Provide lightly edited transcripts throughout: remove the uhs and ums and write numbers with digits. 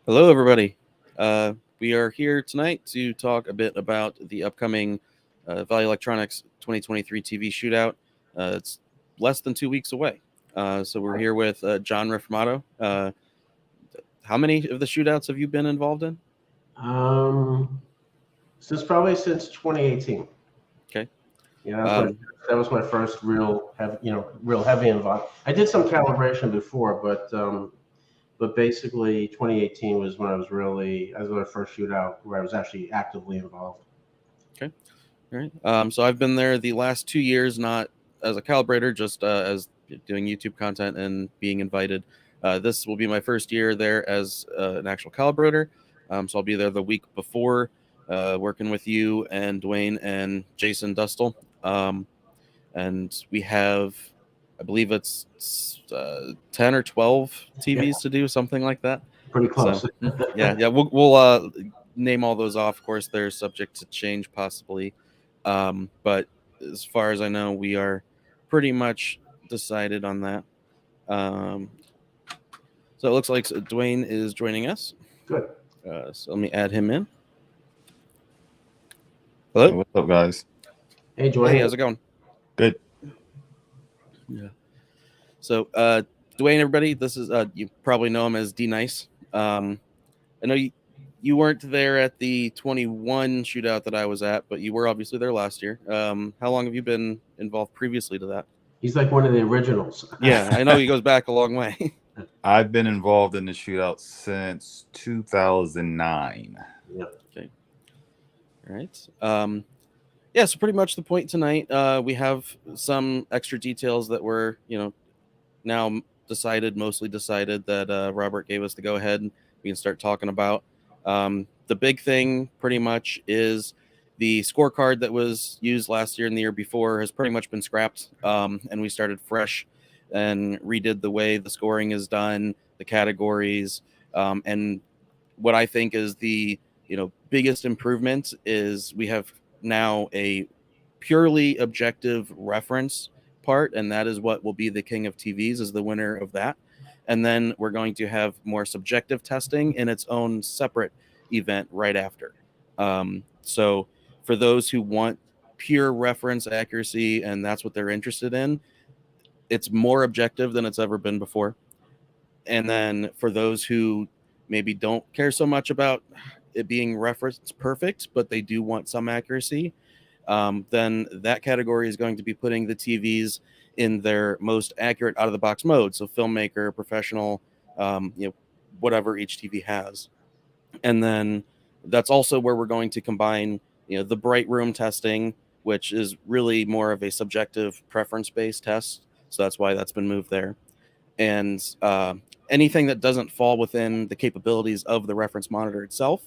Hello, everybody. We are here tonight to talk a bit about the upcoming Value Electronics 2023 TV Shootout. It's less than 2 weeks away. So we're here with John Reformato. How many of the shootouts have you been involved in? Um, since 2018. Okay. Yeah, that was my first real heavy involved. I did some calibration before, but basically 2018 was when I was my first shootout where I was actually actively involved. Okay. All right. So I've been there the last 2 years, not as a calibrator, just as doing YouTube content and being invited. This will be my first year there as an actual calibrator. So I'll be there the week before, working with you and Dwayne and Jason Dustle. And we have, I believe it's 10 or 12 TVs to do, something like that. Pretty close. So yeah, we'll name all those off. Of course, they're subject to change possibly. But as far as I know, we are pretty much decided on that. So it looks like Dwayne is joining us. Good. So let me add him in. Hello. Hey, what's up, guys? Hey, Dwayne. Hey, how's it going? Good. Yeah. So Dwayne, everybody, this is you probably know him as D Nice. I know you weren't there at the 21 shootout that I was at, but you were obviously there last year. How long have you been involved previously to that? He's like one of the originals. Yeah, I know he goes back a long way. I've been involved in the shootout since 2009. Yeah. Okay. All right. Yeah, so pretty much the point tonight, we have some extra details that were, now mostly decided that Robert gave us the go ahead and we can start talking about. The big thing pretty much is the scorecard that was used last year and the year before has pretty much been scrapped. And we started fresh and redid the way the scoring is done, the categories. And what I think is the, biggest improvement is we have now a purely objective reference part, and that is what will be the king of TVs, is the winner of that. And then we're going to have more subjective testing in its own separate event right after. So for those who want pure reference accuracy and that's what they're interested in, it's more objective than it's ever been before. And then for those who maybe don't care so much about it being reference perfect, but they do want some accuracy, then that category is going to be putting the TVs in their most accurate out-of-the-box mode. So filmmaker, professional, whatever each TV has. And then that's also where we're going to combine, the bright room testing, which is really more of a subjective preference-based test. So that's why that's been moved there. And anything that doesn't fall within the capabilities of the reference monitor itself,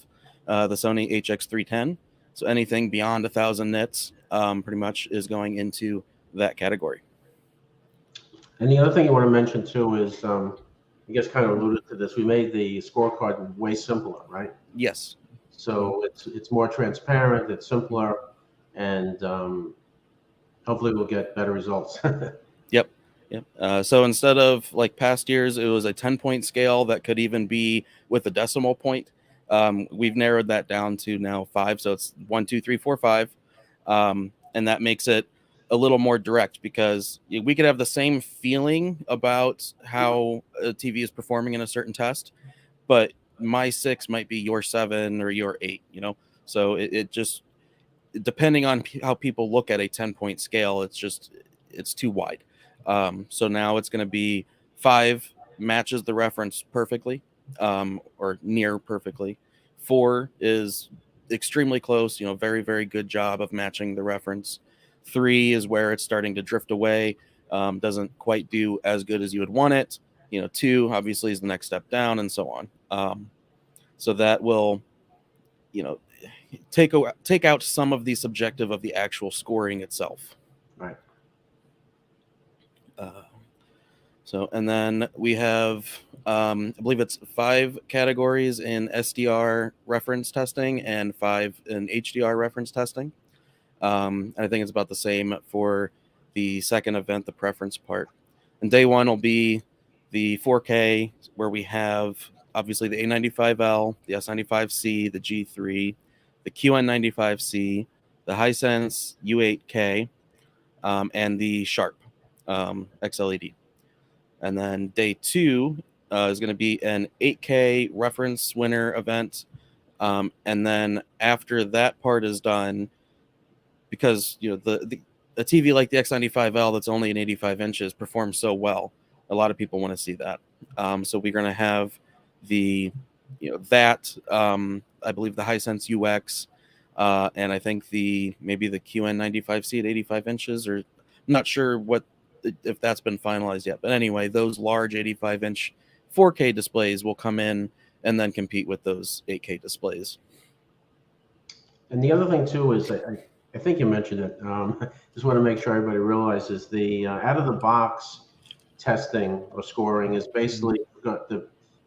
the Sony HX310. So anything beyond 1,000 nits pretty much is going into that category. And the other thing you want to mention too is, you guys kind of alluded to this, we made the scorecard way simpler, right? Yes. So it's more transparent, it's simpler, and hopefully we'll get better results. Yep. So instead of like past years, it was a 10-point scale that could even be with a decimal point. We've narrowed that down to now 5. So it's 1, 2, 3, 4, 5. And that makes it a little more direct because we could have the same feeling about how a TV is performing in a certain test, but my 6 might be your 7 or your 8, So it just, depending on how people look at a 10-point scale, it's too wide. So now it's going to be 5 matches the reference perfectly, or near perfectly. 4 is extremely close, very, very good job of matching the reference. 3 is where it's starting to drift away, doesn't quite do as good as you would want it. 2 obviously is the next step down, and so on. So that will, take out some of the subjective of the actual scoring itself. Right. And then we have, I believe it's 5 categories in SDR reference testing and 5 in HDR reference testing. And I think it's about the same for the second event, the preference part. And day 1 will be the 4K, where we have obviously the A95L, the S95C, the G3, the QN95C, the Hisense U8K, and the Sharp XLED. And then day 2 is going to be an 8K reference winner event. And then after that part is done, because a TV like the X95L that's only an 85 inches performs so well, a lot of people want to see that. So we're going to have the I believe the Hisense UX, and I think maybe the QN95C at 85 inches, or I'm not sure if that's been finalized yet. But anyway, those large 85 inch 4K displays will come in and then compete with those 8K displays. And the other thing too is I think you mentioned it. Just want to make sure everybody realizes the out of the box testing or scoring is basically what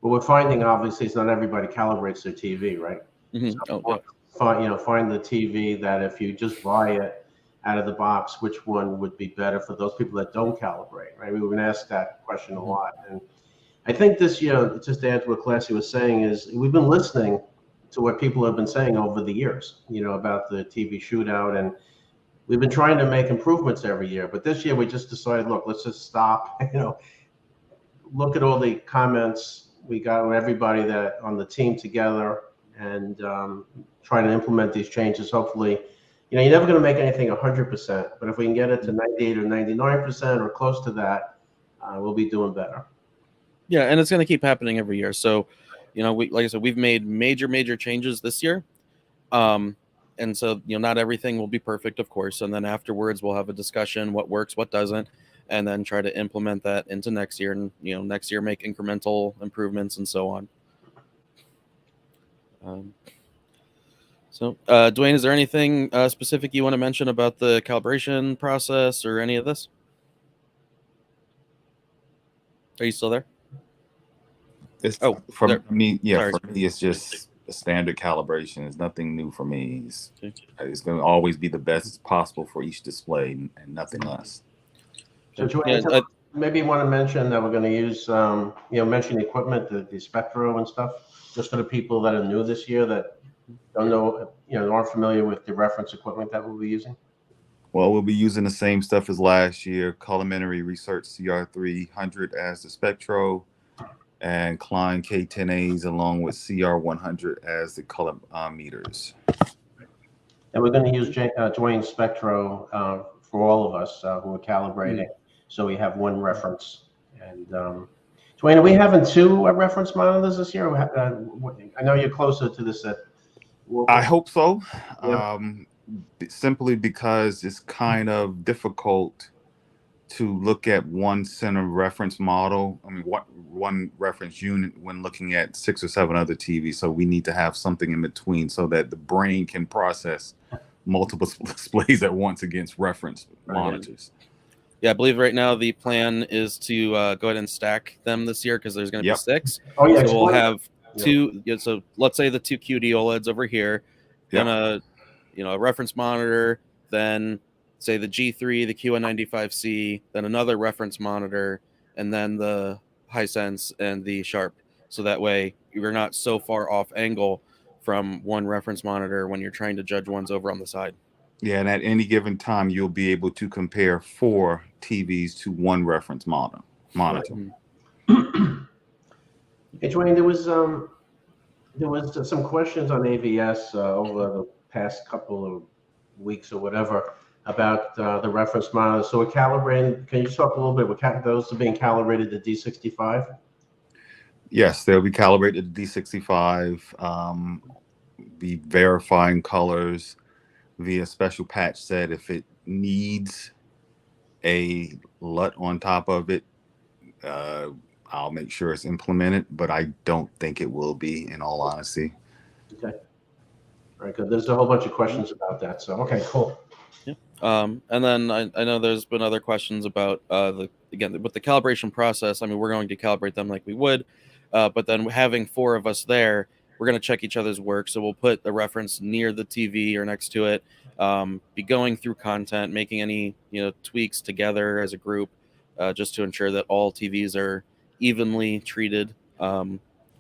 we're finding. Obviously, is not everybody calibrates their TV, right? So find the TV that if you just buy it out of the box, which one would be better for those people that don't calibrate, right? We've been asked that question a lot, and I think this year, just to add to what Classy was saying, is we've been listening to what people have been saying over the years, about the TV shootout, and we've been trying to make improvements every year. But this year we just decided, look, let's just stop, look at all the comments we got with everybody that on the team together, and try to implement these changes. Hopefully, you're never going to make anything 100%, but if we can get it to 98 or 99% or close to that, we'll be doing better. Yeah, and it's going to keep happening every year. So, like I said, we've made major changes this year. And so, not everything will be perfect, of course. And then afterwards, we'll have a discussion, what works, what doesn't, and then try to implement that into next year. And, next year, make incremental improvements and so on. So, Dwayne, is there anything specific you want to mention about the calibration process or any of this? Are you still there? For me, it's just a standard calibration. It's nothing new for me. It's going to always be the best possible for each display and nothing less. So maybe you want to mention that we're going to use, mention the equipment, the Spectro and stuff, just for the people that are new this year that don't know, aren't familiar with the reference equipment that we'll be using. Well, we'll be using the same stuff as last year: Culinary Research CR300 as the Spectro, and Klein K10As along with CR100 as the color meters. And we're going to use Dwayne's Spectro for all of us who are calibrating, so we have one reference. And Dwayne, are we having 2 reference monitors this year? I know you're closer to this. I hope so. Yeah. Simply because it's kind of difficult to look at one center reference model. I mean, one reference unit when looking at 6 or 7 other TVs. So we need to have something in between so that the brain can process multiple displays at once against reference monitors. Yeah, I believe right now the plan is to go ahead and stack them this year because there's going to be 6. Oh yeah, so we'll have 2. So let's say the 2 qd-oleds over here, and a reference monitor, then say the G3, the QN95C, then another reference monitor, and then the Hisense and the Sharp. So that way you're not so far off angle from one reference monitor when you're trying to judge ones over on the side. Yeah, and at any given time, you'll be able to compare 4 TVs to one reference monitor. Hey, Dwayne, there was some questions on AVS over the past couple of weeks or whatever about the reference monitor. So we're calibrating. Can you talk a little bit? Those are being calibrated to D65? Yes, they'll be calibrated to D65. Be verifying colors via special patch set. If it needs a LUT on top of it, I'll make sure it's implemented, but I don't think it will be, in all honesty. Okay. All right, good. There's a whole bunch of questions about that. So, okay, cool. Yeah. And then I know there's been other questions about with the calibration process. I mean, we're going to calibrate them like we would, but then having 4 of us there, we're going to check each other's work. So we'll put the reference near the TV or next to it, be going through content, making any tweaks together as a group, just to ensure that all TVs are evenly treated.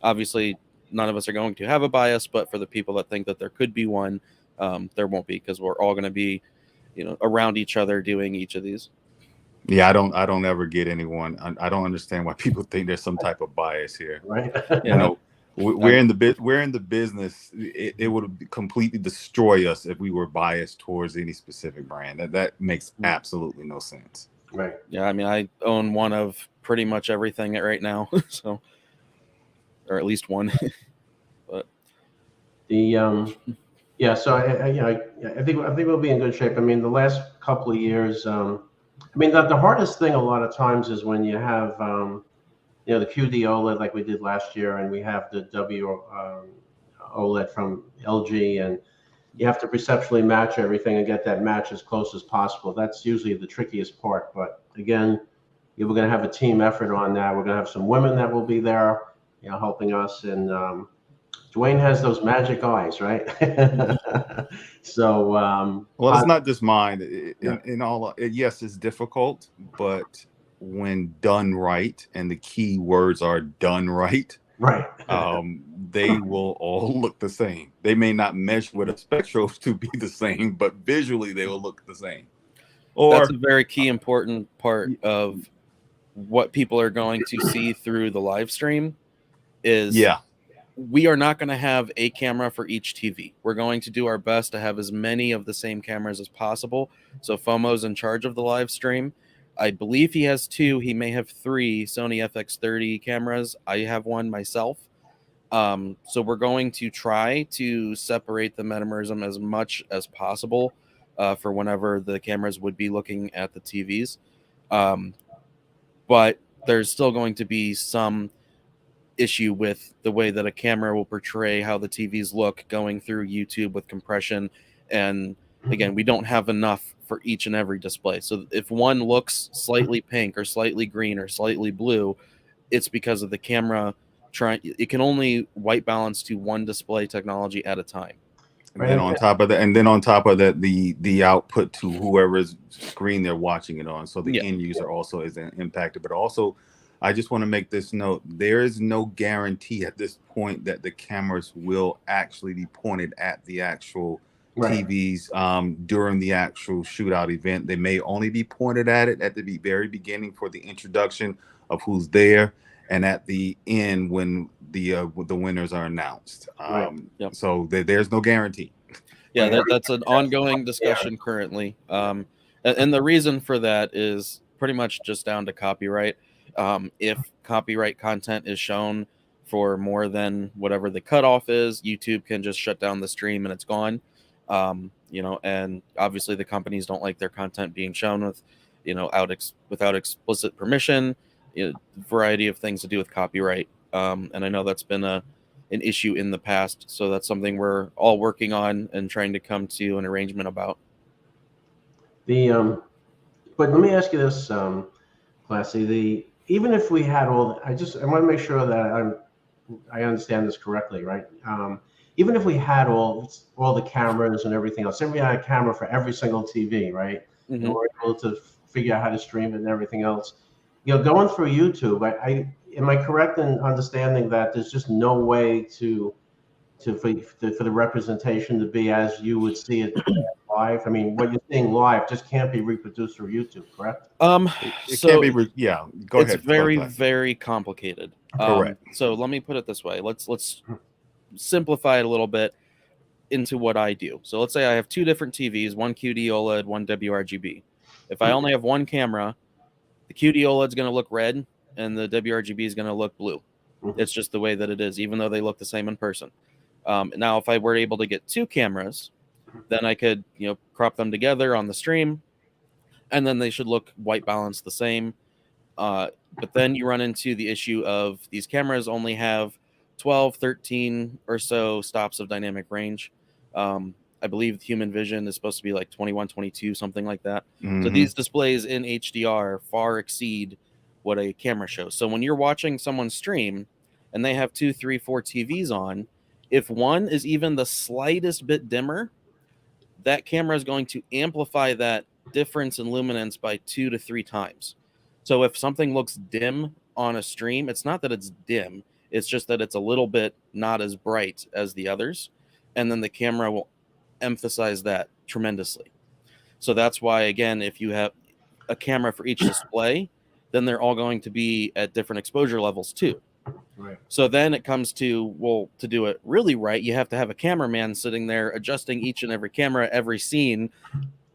Obviously, none of us are going to have a bias, but for the people that think that there could be one, there won't be, because we're all going to be, around each other doing each of these. Yeah, I don't ever get anyone. I don't understand why people think there's some type of bias here. Right. We're in the business. It would completely destroy us if we were biased towards any specific brand. That makes absolutely no sense. Right. Yeah, I mean, I own one of pretty much everything right now, so, or at least one. But so I think we'll be in good shape. I mean, the last couple of years, I mean, the hardest thing a lot of times is when you have the qd-oled like we did last year, and we have the OLED from LG, and you have to perceptually match everything and get that match as close as possible. That's usually the trickiest part. But again, we're going to have a team effort on that. We're going to have some women that will be there, helping us. And Dwayne has those magic eyes, right? So, well, it's not just mine. Yes, it's difficult, but when done right, and the key words are done right, they will all look the same. They may not mesh with a spectral to be the same, but visually they will look the same. That's a very key important part of what people are going to see through the live stream is we are not going to have a camera for each TV. We're going to do our best to have as many of the same cameras as possible. So FOMO's in charge of the live stream. I believe he has 2. He may have 3 Sony FX30 cameras. I have one myself. So we're going to try to separate the metamerism as much as possible for whenever the cameras would be looking at the TVs. But there's still going to be some issue with the way that a camera will portray how the TVs look going through YouTube with compression. And again, we don't have enough for each and every display. So if one looks slightly pink or slightly green or slightly blue, it's because of the camera it can only white balance to one display technology at a time. And then on top of that, the output to whoever's screen they're watching it on. So the end user also is impacted. But also, I just want to make this note: there is no guarantee at this point that the cameras will actually be pointed at the actual TVs during the actual shootout event. They may only be pointed at it at the very beginning for the introduction of who's there, and at the end when the winners are announced. So there's no guarantee. Yeah, that's an ongoing discussion currently. And the reason for that is pretty much just down to copyright. If copyright content is shown for more than whatever the cutoff is, YouTube can just shut down the stream and it's gone. And obviously the companies don't like their content being shown with, without explicit permission. Variety of things to do with copyright. And I know that's been an issue in the past. So that's something we're all working on and trying to come to an arrangement about. But let me ask you this, Classy. Even if we had I want to make sure that I understand this correctly, right? Even if we had all the cameras and everything else, we had a camera for every single TV, right? And we're able to figure out how to stream it and everything else. Going through YouTube, am I correct in understanding that there's just no way for the representation to be as you would see it live? I mean, what you're seeing live just can't be reproduced through YouTube, correct? It can't be. Go ahead. It's very, very complicated. Correct. So let me put it this way. Let's simplify it a little bit into what I do. So let's say I have 2 different TVs, one qd-oled, one Wrgb. If I only have one camera, the qd-oled is going to look red and the Wrgb is going to look blue. It's just the way that it is, even though they look the same in person. Now, if I were able to get 2 cameras, then I could, crop them together on the stream, and then they should look white balanced the same. But then you run into the issue of these cameras only have 12, 13 or so stops of dynamic range. I believe human vision is supposed to be like 21, 22, something like that. So these displays in HDR far exceed what a camera shows. So when you're watching someone stream and they have 2, 3, 4 TVs on, if one is even the slightest bit dimmer, that camera is going to amplify that difference in luminance by 2 to 3 times. So if something looks dim on a stream, it's not that it's dim. It's just that it's a little bit not as bright as the others, and then the camera will emphasize that tremendously. So that's why, again, if you have a camera for each display, then they're all going to be at different exposure levels too. Right. So then it comes to, well, to do it really right, you have to have a cameraman sitting there adjusting each and every camera, every scene,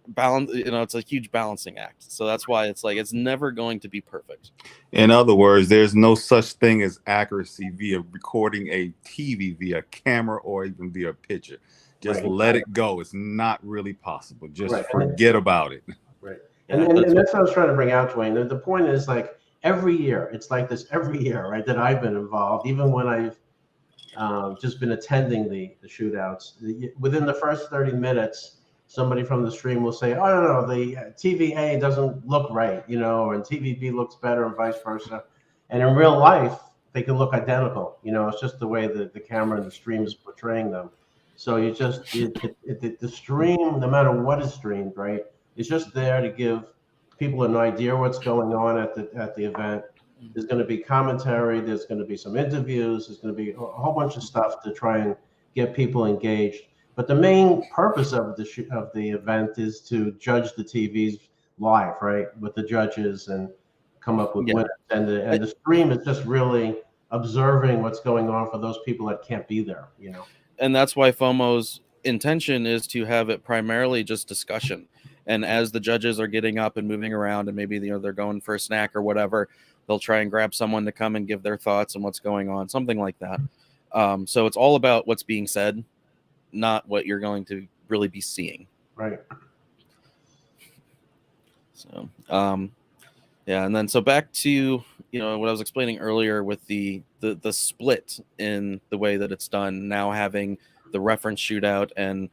balance. You know, it's a huge balancing act. So that's why it's like it's never going to be perfect. In other words, there's no such thing as accuracy via recording a TV via camera or even via picture. Just let it go. It's not really possible. Just forget about it. Right. And that's what I was trying to bring out, Dwayne. The point is, like, every year, it's like this every year, right, that I've been involved, even when I've just been attending the shootouts. Within the first 30 minutes, somebody from the stream will say, oh, no, the TV A doesn't look right, you know, and TV B looks better and vice versa. And in real life, they can look identical. You know, it's just the way that the camera and the stream is portraying them. So you just, the stream, no matter what is streamed, right, is just there to give people an idea what's going on at the event. There's going to be commentary. There's going to be some interviews. There's going to be a whole bunch of stuff to try and get people engaged. But the main purpose of the event is to judge the TVs live, right, with the judges and come up with winners. And the stream is just really observing what's going on for those people that can't be there, you know. And that's why FOMO's intention is to have it primarily just discussion. And as the judges are getting up and moving around, and maybe they're going for a snack or whatever, they'll try and grab someone to come and give their thoughts on what's going on, something like that. So it's all about what's being said, not what you're going to really be seeing. Right. So, yeah. And then, so back to, what I was explaining earlier with the split in the way that it's done, now having the reference shootout, and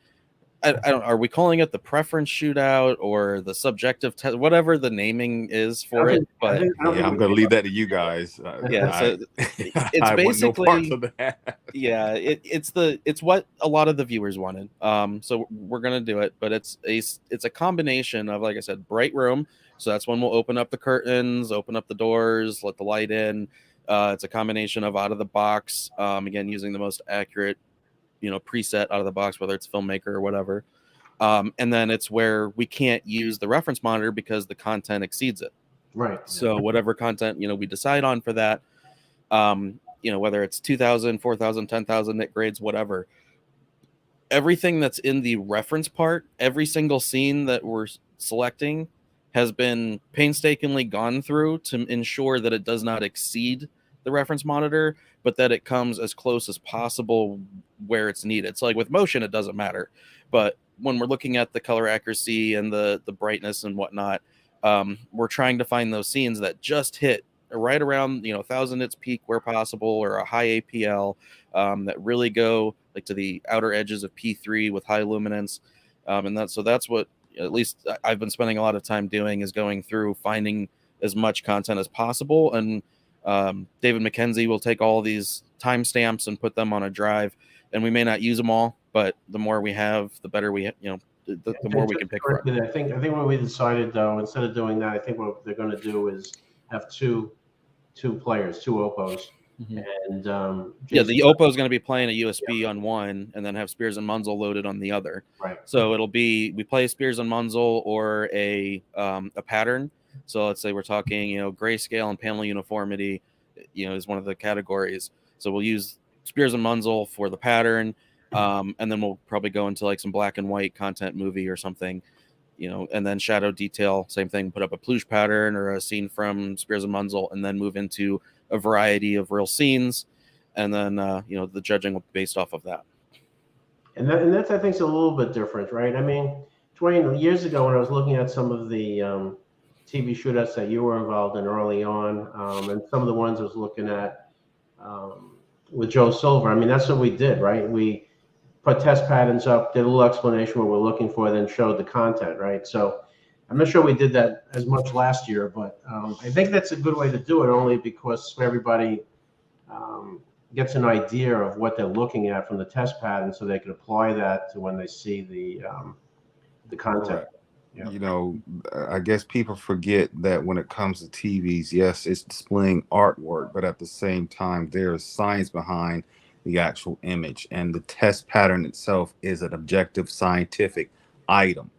I don't, are we calling it the preference shootout or the subjective test, whatever the naming is for it? But yeah, I'm going to leave that to you guys. Yeah. So it's basically, want no parts of that. Yeah, it's what a lot of the viewers wanted. So we're going to do it, but it's a combination of, like I said, bright room. So that's when we'll open up the curtains, open up the doors, let the light in. It's a combination of out of the box, again, using the most accurate, preset out of the box, whether it's filmmaker or whatever. And then it's where we can't use the reference monitor because the content exceeds it. Right. So whatever content, we decide on for that, whether it's 2,000, 4,000, 10,000 nit grades, whatever, everything that's in the reference part, every single scene that we're selecting has been painstakingly gone through to ensure that it does not exceed the reference monitor, but that it comes as close as possible where it's needed. So like with motion, it doesn't matter. But when we're looking at the color accuracy and the brightness and whatnot, we're trying to find those scenes that just hit right around 1,000 nits peak where possible, or a high APL, that really go like to the outer edges of P3 with high luminance. And that's what at least I've been spending a lot of time doing, is going through finding as much content as possible. And David McKenzie will take all these timestamps and put them on a drive, and we may not use them all, but the more we have, the better we, the more we can pick from. I think what we decided, though, instead of doing that, I think what they're going to do is have two players, two Oppos. Mm-hmm. And the Oppo is going to be playing a USB on one, and then have Spears and Munzel loaded on the other. Right. So it'll be, we play Spears and Munzel or a pattern. So let's say we're talking, grayscale and panel uniformity, is one of the categories. So we'll use Spears and Munzel for the pattern, and then we'll probably go into like some black and white content movie or something, and then shadow detail, same thing, put up a plush pattern or a scene from Spears and Munzel, and then move into a variety of real scenes, and then the judging will be based off of that. And that's, I think, is a little bit different, right? I mean, Dwayne, years ago when I was looking at some of the TV shootouts that you were involved in early on, and some of the ones I was looking at with Joe Silver, I mean, that's what we did, right? We put test patterns up, did a little explanation what we're looking for, then showed the content, right? So I'm not sure we did that as much last year, but I think that's a good way to do it, only because everybody gets an idea of what they're looking at from the test pattern, so they can apply that to when they see the content. Yeah. You know, I guess people forget that when it comes to TVs, yes, it's displaying artwork, but at the same time, there is science behind the actual image, and the test pattern itself is an objective scientific item.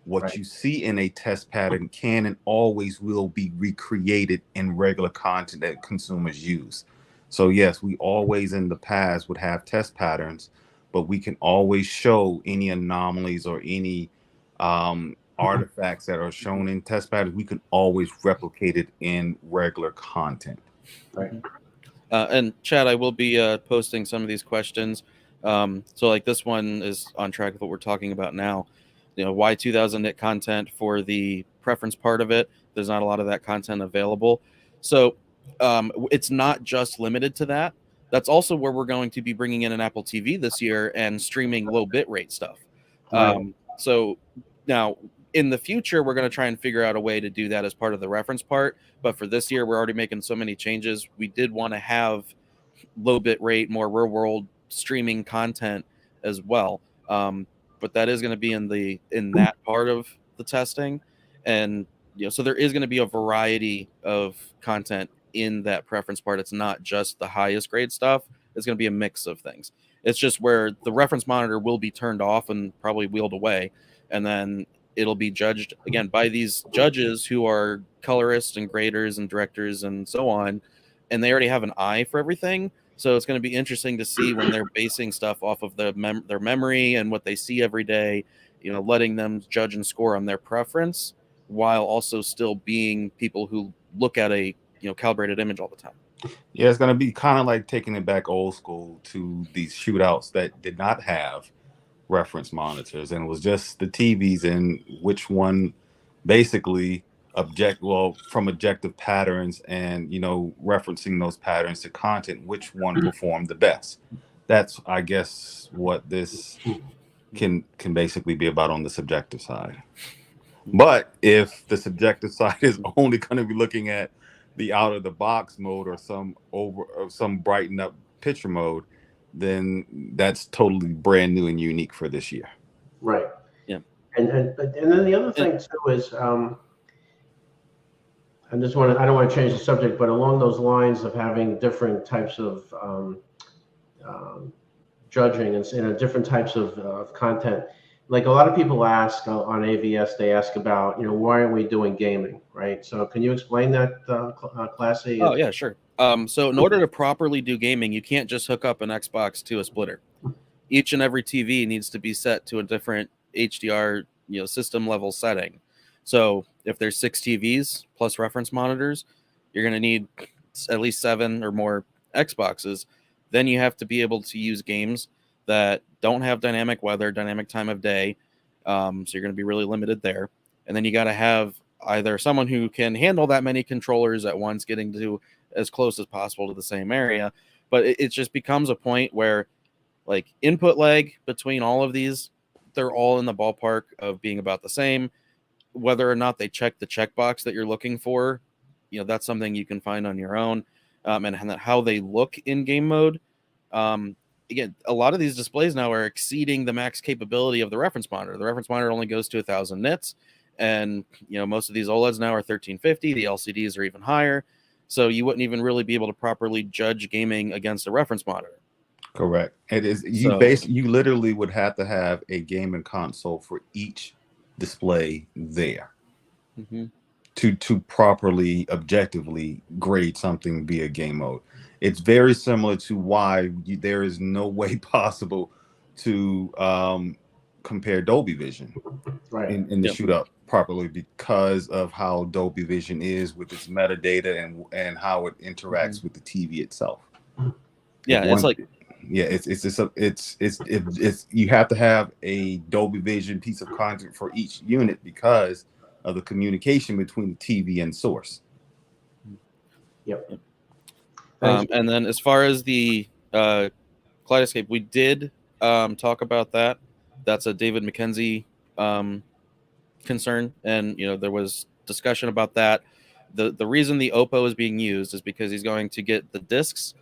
What Right. you see in a test pattern can and always will be recreated in regular content that consumers use. So yes, we always in the past would have test patterns, but we can always show any anomalies or any artifacts that are shown in test patterns. We can always replicate it in regular content. Right. And Chad, I will be posting some of these questions. So like this one is on track with what we're talking about now. You know, why 2000 nit content for the preference part of it? There's not a lot of that content available. So it's not just limited to that. That's also where we're going to be bringing in an Apple TV this year and streaming low bitrate stuff. Right. So now in the future, we're going to try and figure out a way to do that as part of the reference part. But for this year, we're already making so many changes. We did want to have low bit rate, more real world streaming content as well. But that is going to be in that part of the testing. And you know, so there is going to be a variety of content in that preference part. It's not just the highest grade stuff. It's going to be a mix of things. It's just where the reference monitor will be turned off and probably wheeled away. And then it'll be judged again by these judges who are colorists and graders and directors and so on. And they already have an eye for everything. So it's going to be interesting to see when they're basing stuff off of their memory and what they see every day, you know, letting them judge and score on their preference while also still being people who look at a, you know, calibrated image all the time. Yeah, it's going to be kind of like taking it back old school to these shootouts that did not have reference monitors, and it was just the TVs and which one basically from objective patterns and, you know, referencing those patterns to content, which one performed the best. That's, I guess, what this can basically be about on the subjective side. But if the subjective side is only going to be looking at the out of the box mode or some brighten up picture mode, then that's totally brand new and unique for this year. Right. Yeah. And then the other thing too is, I don't want to change the subject, but along those lines of having different types of judging and different types of content. Like a lot of people ask on AVS, they ask about, you know, why aren't we doing gaming, right? So can you explain that, Classy? Oh yeah, sure. So in order to properly do gaming, you can't just hook up an Xbox to a splitter. Each and every TV needs to be set to a different HDR, you know, system level setting. So if there's 6 TVs plus reference monitors, you're going to need at least 7 or more Xboxes. Then you have to be able to use games that don't have dynamic weather, dynamic time of day. So you're going to be really limited there. And then you got to have either someone who can handle that many controllers at once, getting to as close as possible to the same area. But it just becomes a point where, like, input lag between all of these, they're all in the ballpark of being about the same. Whether or not they check the checkbox that you're looking for, you know, that's something you can find on your own. And how they look in game mode. Again, a lot of these displays now are exceeding the max capability of the reference monitor. The reference monitor only goes to 1,000 nits. And, you know, most of these OLEDs now are 1350. The LCDs are even higher. So you wouldn't even really be able to properly judge gaming against a reference monitor. Correct. It is you literally would have to have a gaming console for each display there to properly objectively grade something via game mode. It's very similar to why there is no way possible to compare Dolby Vision in the shootout properly, because of how Dolby Vision is with its metadata and how it interacts with the TV itself. Yeah, it's you have to have a Dolby Vision piece of content for each unit because of the communication between the TV and source. Yep. And then as far as the Kaleidoscape, we did talk about that. That's a David McKenzie concern, and you know, there was discussion about that. The reason the Oppo is being used is because he's going to get the discs,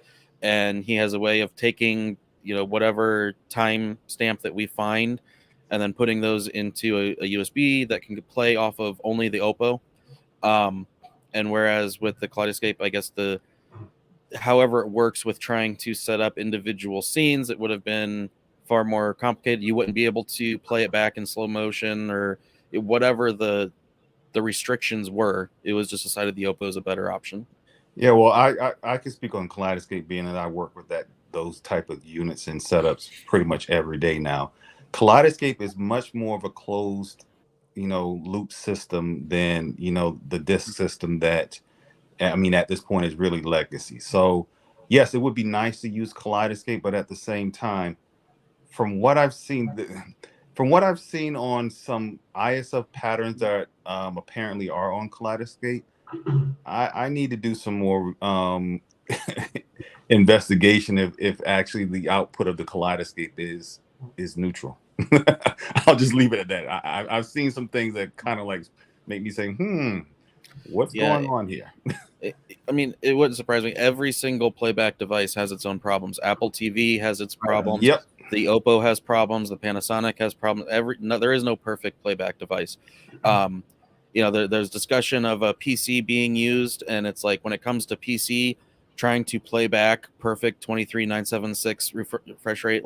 and he has a way of taking, you know, whatever time stamp that we find and then putting those into a USB that can play off of only the Oppo. And whereas with the Kaleidoscape, I guess however it works with trying to set up individual scenes, it would have been far more complicated. You wouldn't be able to play it back in slow motion or whatever the restrictions were. It was just decided the Oppo is a better option. Yeah, well, I can speak on Kaleidoscape, being that I work with those type of units and setups pretty much every day now. Kaleidoscape is much more of a closed, loop system than, the disk system that, I mean, at this point is really legacy. So yes, it would be nice to use Kaleidoscape, but at the same time, from what I've seen on some ISF patterns that apparently are on Kaleidoscape, I need to do some more investigation if actually the output of the Kaleidoscape is neutral. I'll just leave it at that. I've seen some things that kind of like make me say, what's going on here? I mean, it wouldn't surprise me. Every single playback device has its own problems. Apple TV has its problems. Yep. The Oppo has problems. The Panasonic has problems. There is no perfect playback device. There's discussion of a PC being used, and it's like when it comes to PC, trying to play back perfect 23976 refresh rate,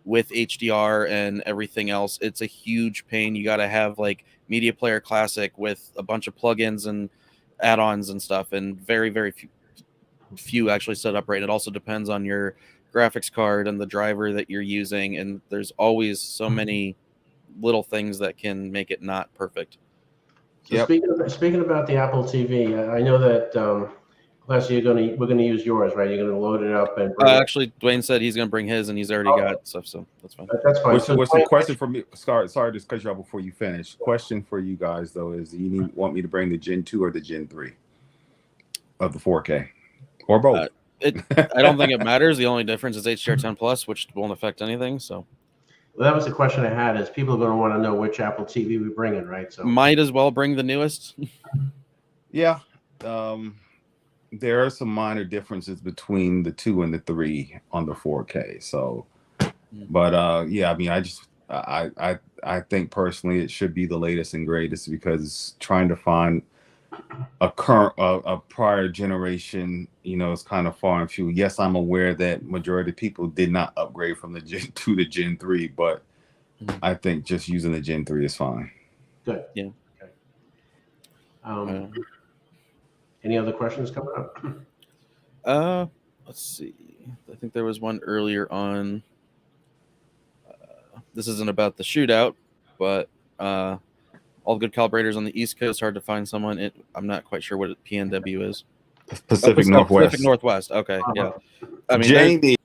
with HDR and everything else, it's a huge pain. You got to have like Media Player Classic with a bunch of plugins and add-ons and stuff, and very, very few actually set up right. It also depends on your graphics card and the driver that you're using, and there's always so many little things that can make it not perfect. So speaking about the Apple TV, I know that Leslie, we're gonna use yours, right? You're gonna load it up and actually, Dwayne said he's gonna bring his, and he's already got stuff, so that's fine. That's fine. What's the question for me? Sorry to cut you off before you finish. Question for you guys though is, do you want me to bring the Gen 2 or the Gen 3 of the 4K, or both? I don't think it matters. The only difference is HDR10 Plus, which won't affect anything. So. Well, that was the question I had. Is people are going to want to know which Apple TV we bring in, right? So might as well bring the newest. Yeah. There are some minor differences between the 2 and the 3 on the 4K. So, but yeah, I mean, I think personally it should be the latest and greatest, because trying to find a prior generation, is kind of far and few. Yes, I'm aware that majority of people did not upgrade from the Gen 2 to Gen 3, but I think just using the Gen 3 is fine. Good. Yeah. Okay. Any other questions coming up? Let's see. I think there was one earlier on. This isn't about the shootout, but all good calibrators on the East Coast, hard to find someone. I'm not quite sure what PNW is. Pacific Northwest. Pacific Northwest. Okay, yeah. I mean, Jamie,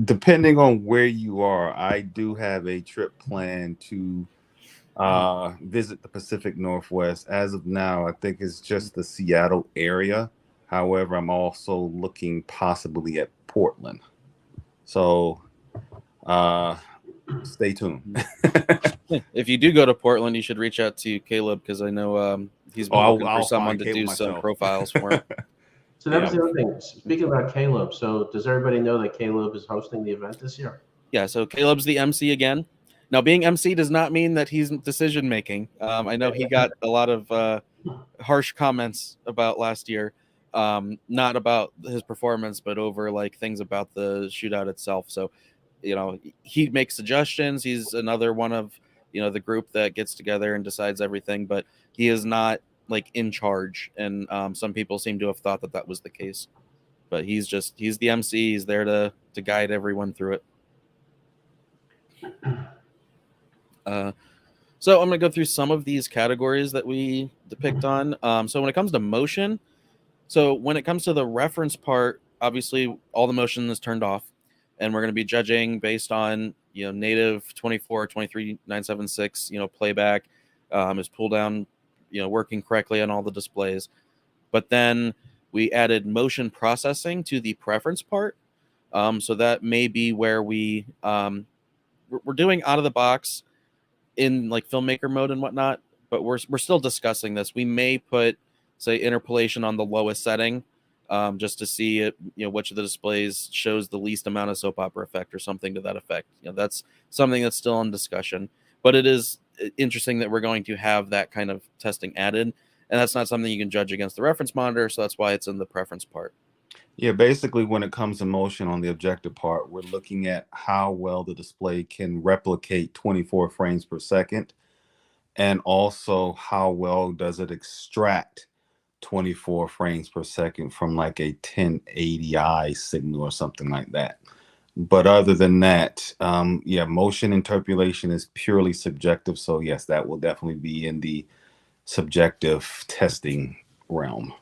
depending on where you are, I do have a trip planned to visit the Pacific Northwest. As of now, I think it's just the Seattle area. However, I'm also looking possibly at Portland. So stay tuned. If you do go to Portland, you should reach out to Caleb, because I know he's been looking for someone to do some profiles for him. So that was the other thing. Speaking about Caleb, so does everybody know that Caleb is hosting the event this year? Yeah, so Caleb's the MC again. Now, being MC does not mean that he's decision making. I know he got a lot of harsh comments about last year, not about his performance, but over like things about the shootout itself. So, he makes suggestions. He's another one of the group that gets together and decides everything, but he is not like in charge. And some people seem to have thought that was the case, but he's the MC. He's there to guide everyone through it. So I'm going to go through some of these categories that we depict on. So when it comes to motion, so when it comes to the reference part, obviously all the motion is turned off, and we're going to be judging based on, native 24, 23, 976, playback, is pull down, working correctly on all the displays. But then we added motion processing to the preference part. So that may be where we're doing out of the box in like filmmaker mode and whatnot, but we're still discussing this. We may put, say, interpolation on the lowest setting, just to see it, which of the displays shows the least amount of soap opera effect or something to that effect. That's something that's still in discussion, but it is interesting that we're going to have that kind of testing added, and that's not something you can judge against the reference monitor, so that's why it's in the preference part. Yeah, basically when it comes to motion on the objective part, we're looking at how well the display can replicate 24 frames per second, and also how well does it extract 24 frames per second from like a 1080i signal or something like that. But other than that, yeah, motion interpolation is purely subjective. So yes, that will definitely be in the subjective testing realm.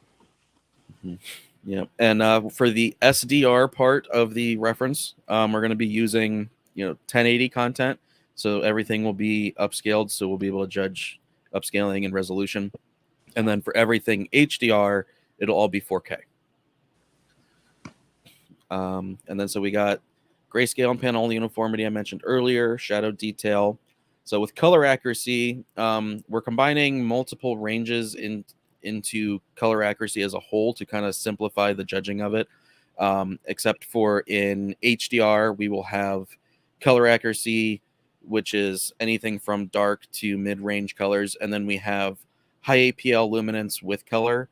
Mm-hmm. Yeah, and for the SDR part of the reference, we're going to be using 1080 content, so everything will be upscaled, so we'll be able to judge upscaling and resolution. And then for everything HDR, it'll all be 4K. And then so we got grayscale and panel uniformity I mentioned earlier, shadow detail. So with color accuracy, we're combining multiple ranges into color accuracy as a whole to kind of simplify the judging of it. Except for in HDR, we will have color accuracy, which is anything from dark to mid-range colors, and then we have high APL luminance with color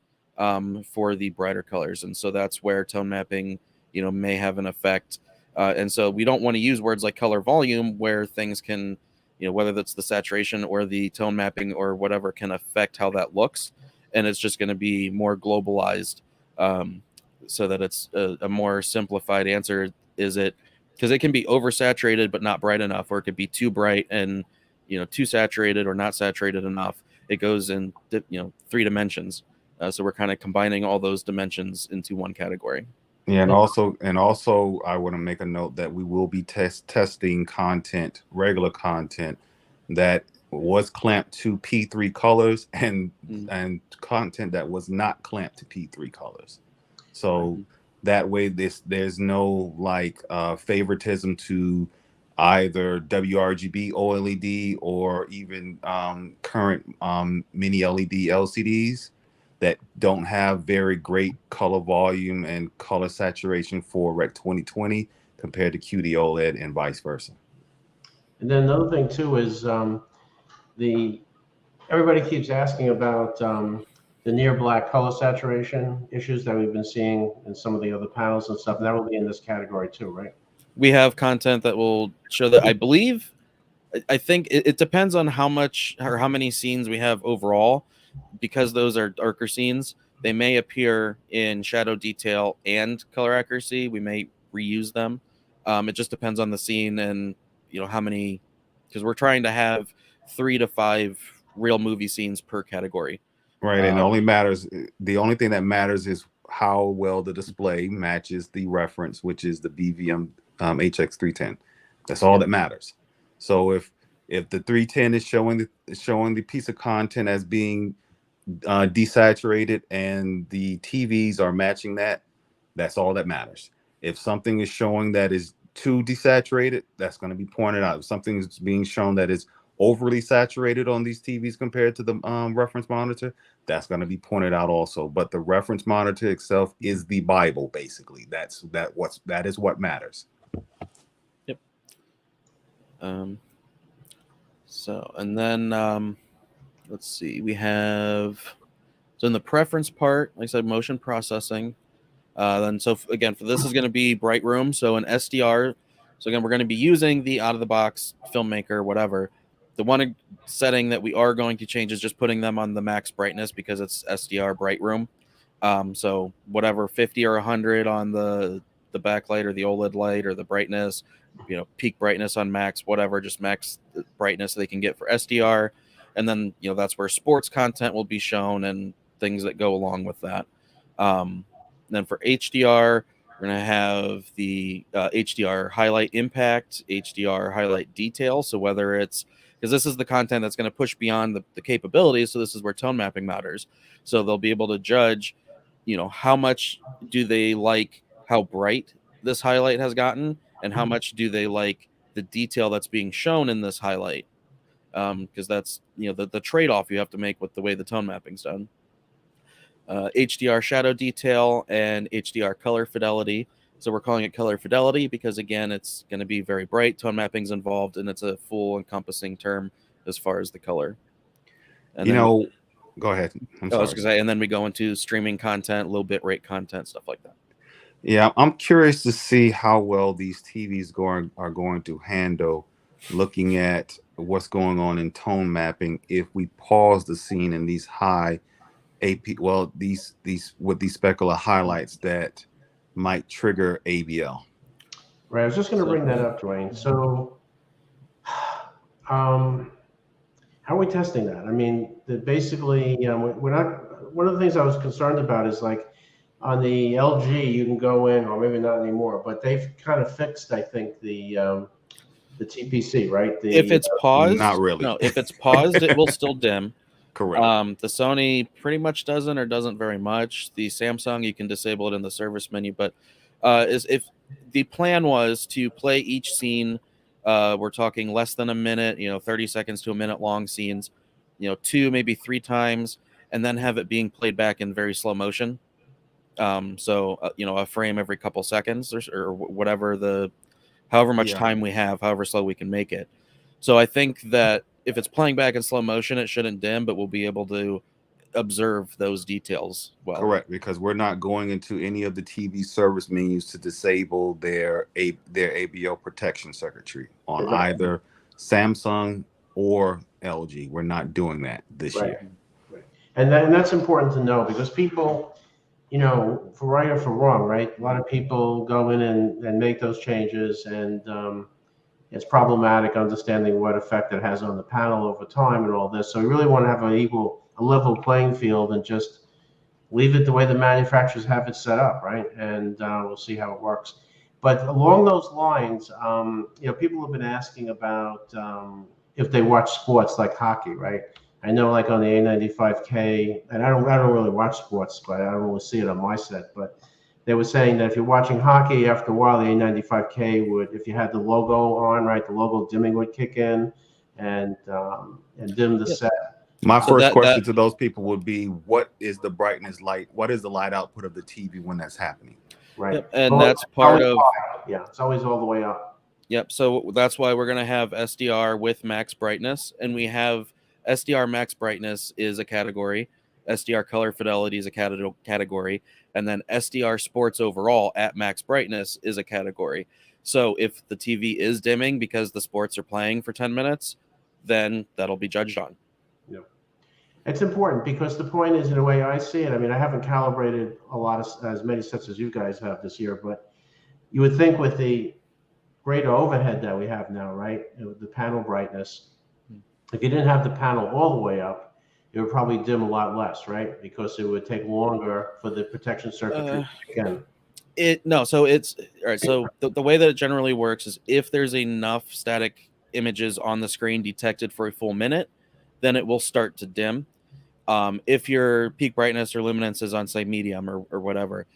for the brighter colors, and so that's where tone mapping may have an effect. And so we don't want to use words like color volume, where things can, whether that's the saturation or the tone mapping or whatever, can affect how that looks. And it's just going to be more globalized, so that it's a more simplified answer. Is it because it can be oversaturated but not bright enough, or it could be too bright and too saturated or not saturated enough. It goes in 3 dimensions. So we're kind of combining all those dimensions into one category. Yeah, and also, I want to make a note that we will be testing content, regular content that was clamped to P3 colors, and content that was not clamped to P3 colors. So that way, there's no like favoritism to either Wrgb OLED or even current mini LED LCDs that don't have very great color volume and color saturation for Rec 2020 compared to qd-oled and vice versa. And then another thing too is everybody keeps asking about the near black color saturation issues that we've been seeing in some of the other panels and stuff. And that will be in this category too, right? We have content that will show that. I think it depends on how much or how many scenes we have overall. Because those are darker scenes, they may appear in shadow detail and color accuracy. We may reuse them. It just depends on the scene and how many, because we're trying to have 3 to 5 real movie scenes per category. Right, and the only thing that matters is how well the display matches the reference, which is the BVM HX310. That's all that matters. So if the 310 is showing the piece of content as being desaturated and the TVs are matching that, that's all that matters. If something is showing that is too desaturated, that's going to be pointed out. If something is being shown that is overly saturated on these TVs compared to the reference monitor, that's going to be pointed out also. But the reference monitor itself is the Bible, basically. That is what matters. Yep. So, and then let's see, we have, so in the preference part, like I said, motion processing. Then so again, for this is going to be bright room. So in SDR, so again, we're going to be using the out of the box filmmaker, whatever. The one setting that we are going to change is just putting them on the max brightness because it's SDR bright room. So whatever 50 or 100 on the backlight or the OLED light or the brightness, peak brightness on max, whatever, just max brightness they can get for SDR. And then, that's where sports content will be shown and things that go along with that. Then for HDR, we're going to have the HDR highlight impact, HDR highlight detail. So whether it's, because this is the content that's going to push beyond the capabilities. So this is where tone mapping matters. So they'll be able to judge, how much do they like how bright this highlight has gotten and how much do they like the detail that's being shown in this highlight. Because that's, the trade-off you have to make with the way the tone mapping's done. HDR shadow detail, and HDR color fidelity. So we're calling it color fidelity because, again, it's going to be very bright. Tone mapping's involved, and it's a full encompassing term as far as the color. And you then know, go ahead. I'm I sorry. was going to say, and then we go into streaming content, low bit rate content, stuff like that. Yeah, I'm curious to see how well these TVs are going to handle looking at what's going on in tone mapping if we pause the scene in these high AP, well, these with these specular highlights that might trigger ABL. Right. I was just going to bring that up, Dwayne. So, how are we testing that? I mean, basically, you know, we're not. One of the things I was concerned about is like on the LG, you can go in, or maybe not anymore, but they've kind of fixed, I think, the TPC, right? If it's paused, not really. No, if it's paused, it will still dim. Correct. The Sony pretty much doesn't very much. The Samsung, you can disable it in the service menu, but if the plan was to play each scene, we're talking less than a minute, 30 seconds to a minute long scenes, 2, maybe 3 times, and then have it being played back in very slow motion. So a frame every couple seconds or whatever however much time we have, however slow we can make it. So I think that if it's playing back in slow motion, it shouldn't dim, but we'll be able to observe those details well. Correct, because we're not going into any of the TV service menus to disable their ABL protection circuitry on either Samsung or LG. We're not doing that this year. Right. And that's important to know because people, for right or for wrong, right? A lot of people go in and make those changes, and it's problematic understanding what effect it has on the panel over time and all this. So we really want to have a level playing field and just leave it the way the manufacturers have it set up, right? And we'll see how it works. But along those lines, people have been asking about if they watch sports like hockey, right? I know, like on the A95K, and I don't really watch sports, but I don't really see it on my set. But they were saying that if you're watching hockey, after a while, the A95K would, if you had the logo on, right, the logo dimming would kick in and dim the set. My first question to those people would be, what is the brightness light? What is the light output of the TV when that's happening? Right. Yep, and that's part of. Yeah, it's always all the way up. Yep. So that's why we're going to have SDR with max brightness, and we have SDR max brightness is a category, SDR color fidelity is a category, and then SDR sports overall at max brightness is a category. So if the TV is dimming because the sports are playing for 10 minutes, then that'll be judged on. Yeah. It's important because the point is, in the way I see it, I mean, I haven't calibrated as many sets as you guys have this year, but you would think with the greater overhead that we have now, right, the panel brightness, if you didn't have the panel all the way up, it would probably dim a lot less, right? Because it would take longer for the protection circuitry to kick in. So it's all right. So the way that it generally works is if there's enough static images on the screen detected for a full minute, then it will start to dim. If your peak brightness or luminance is on, say, medium or whatever,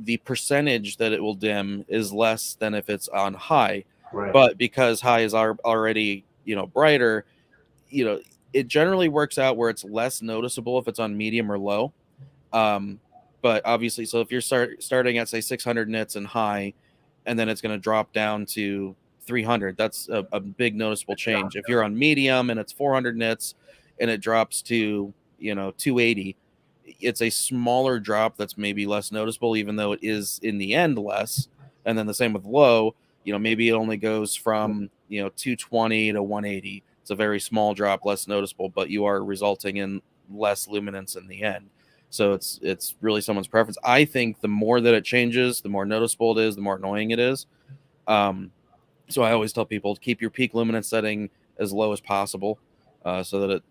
the percentage that it will dim is less than if it's on high. Right. But because high is already brighter, it generally works out where it's less noticeable if it's on medium or low. But obviously, so if you're starting at, say, 600 nits and high, and then it's going to drop down to 300, that's a big noticeable change. If you're on medium and it's 400 nits and it drops to 280, it's a smaller drop that's maybe less noticeable, even though it is in the end less. And then the same with low, maybe it only goes from 220 to 180. It's a very small drop, less noticeable, but you are resulting in less luminance in the end. So it's really someone's preference. I think the more that it changes, the more noticeable it is, the more annoying it is. So I always tell people to keep your peak luminance setting as low as possible, so that it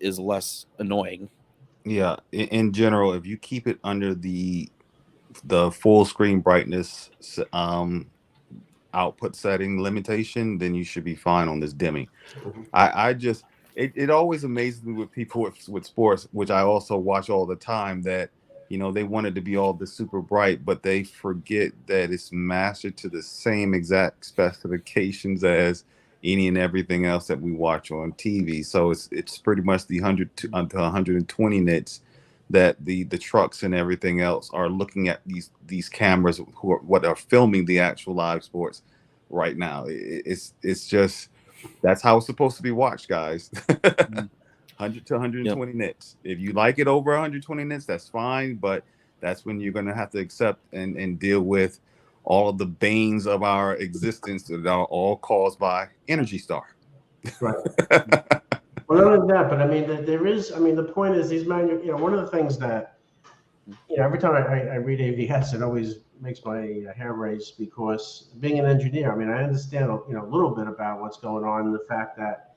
is less annoying. Yeah, in general, if you keep it under the full screen brightness output setting limitation, then you should be fine on this dimming. It always amazes me with people with sports, which I also watch all the time, that they want it to be all this super bright, but they forget that it's mastered to the same exact specifications as any and everything else that we watch on TV. So it's pretty much the 100 to 120 nits that the trucks and everything else are looking at these cameras who are what are filming the actual live sports right now. It's just that's how it's supposed to be watched, guys. 100 to 120 nits. If you like it over 120 nits, that's fine, but that's when you're going to have to accept and deal with all of the banes of our existence that are all caused by Energy Star. Right. Well, not only that, but I mean, there is. I mean, the point is, these one of the things that, every time I read AVS, it always makes my hair raise, because being an engineer, I mean, I understand a little bit about what's going on, and the fact that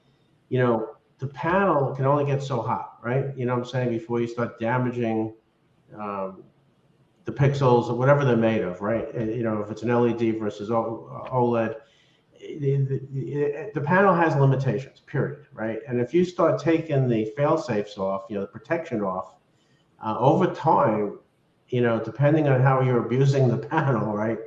the panel can only get so hot, right? You know what I'm saying? Before you start damaging the pixels or whatever they're made of, right? If it's an LED versus OLED. The panel has limitations, period, right? And if you start taking the fail safes off, the protection off, over time, depending on how you're abusing the panel, right,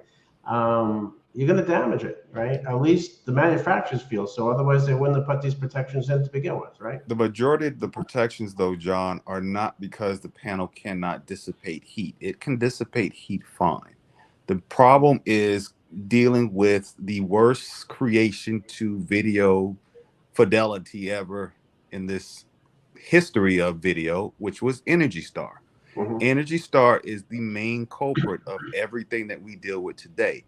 you're going to damage it, right? At least the manufacturers feel so. Otherwise, they wouldn't have put these protections in to begin with, right? The majority of the protections, though, John, are not because the panel cannot dissipate heat. It can dissipate heat fine. The problem is dealing with the worst creation to video fidelity ever in this history of video, which was Energy Star. Energy Star is the main culprit of everything that we deal with today.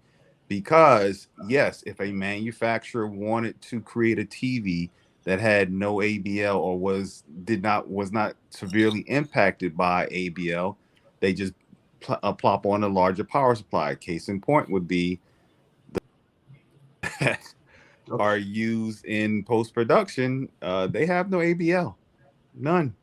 Because yes, if a manufacturer wanted to create a TV that had no ABL or was not severely impacted by ABL, they just plop on a larger power supply. Case in point would be that are used in post-production. They have no ABL, none.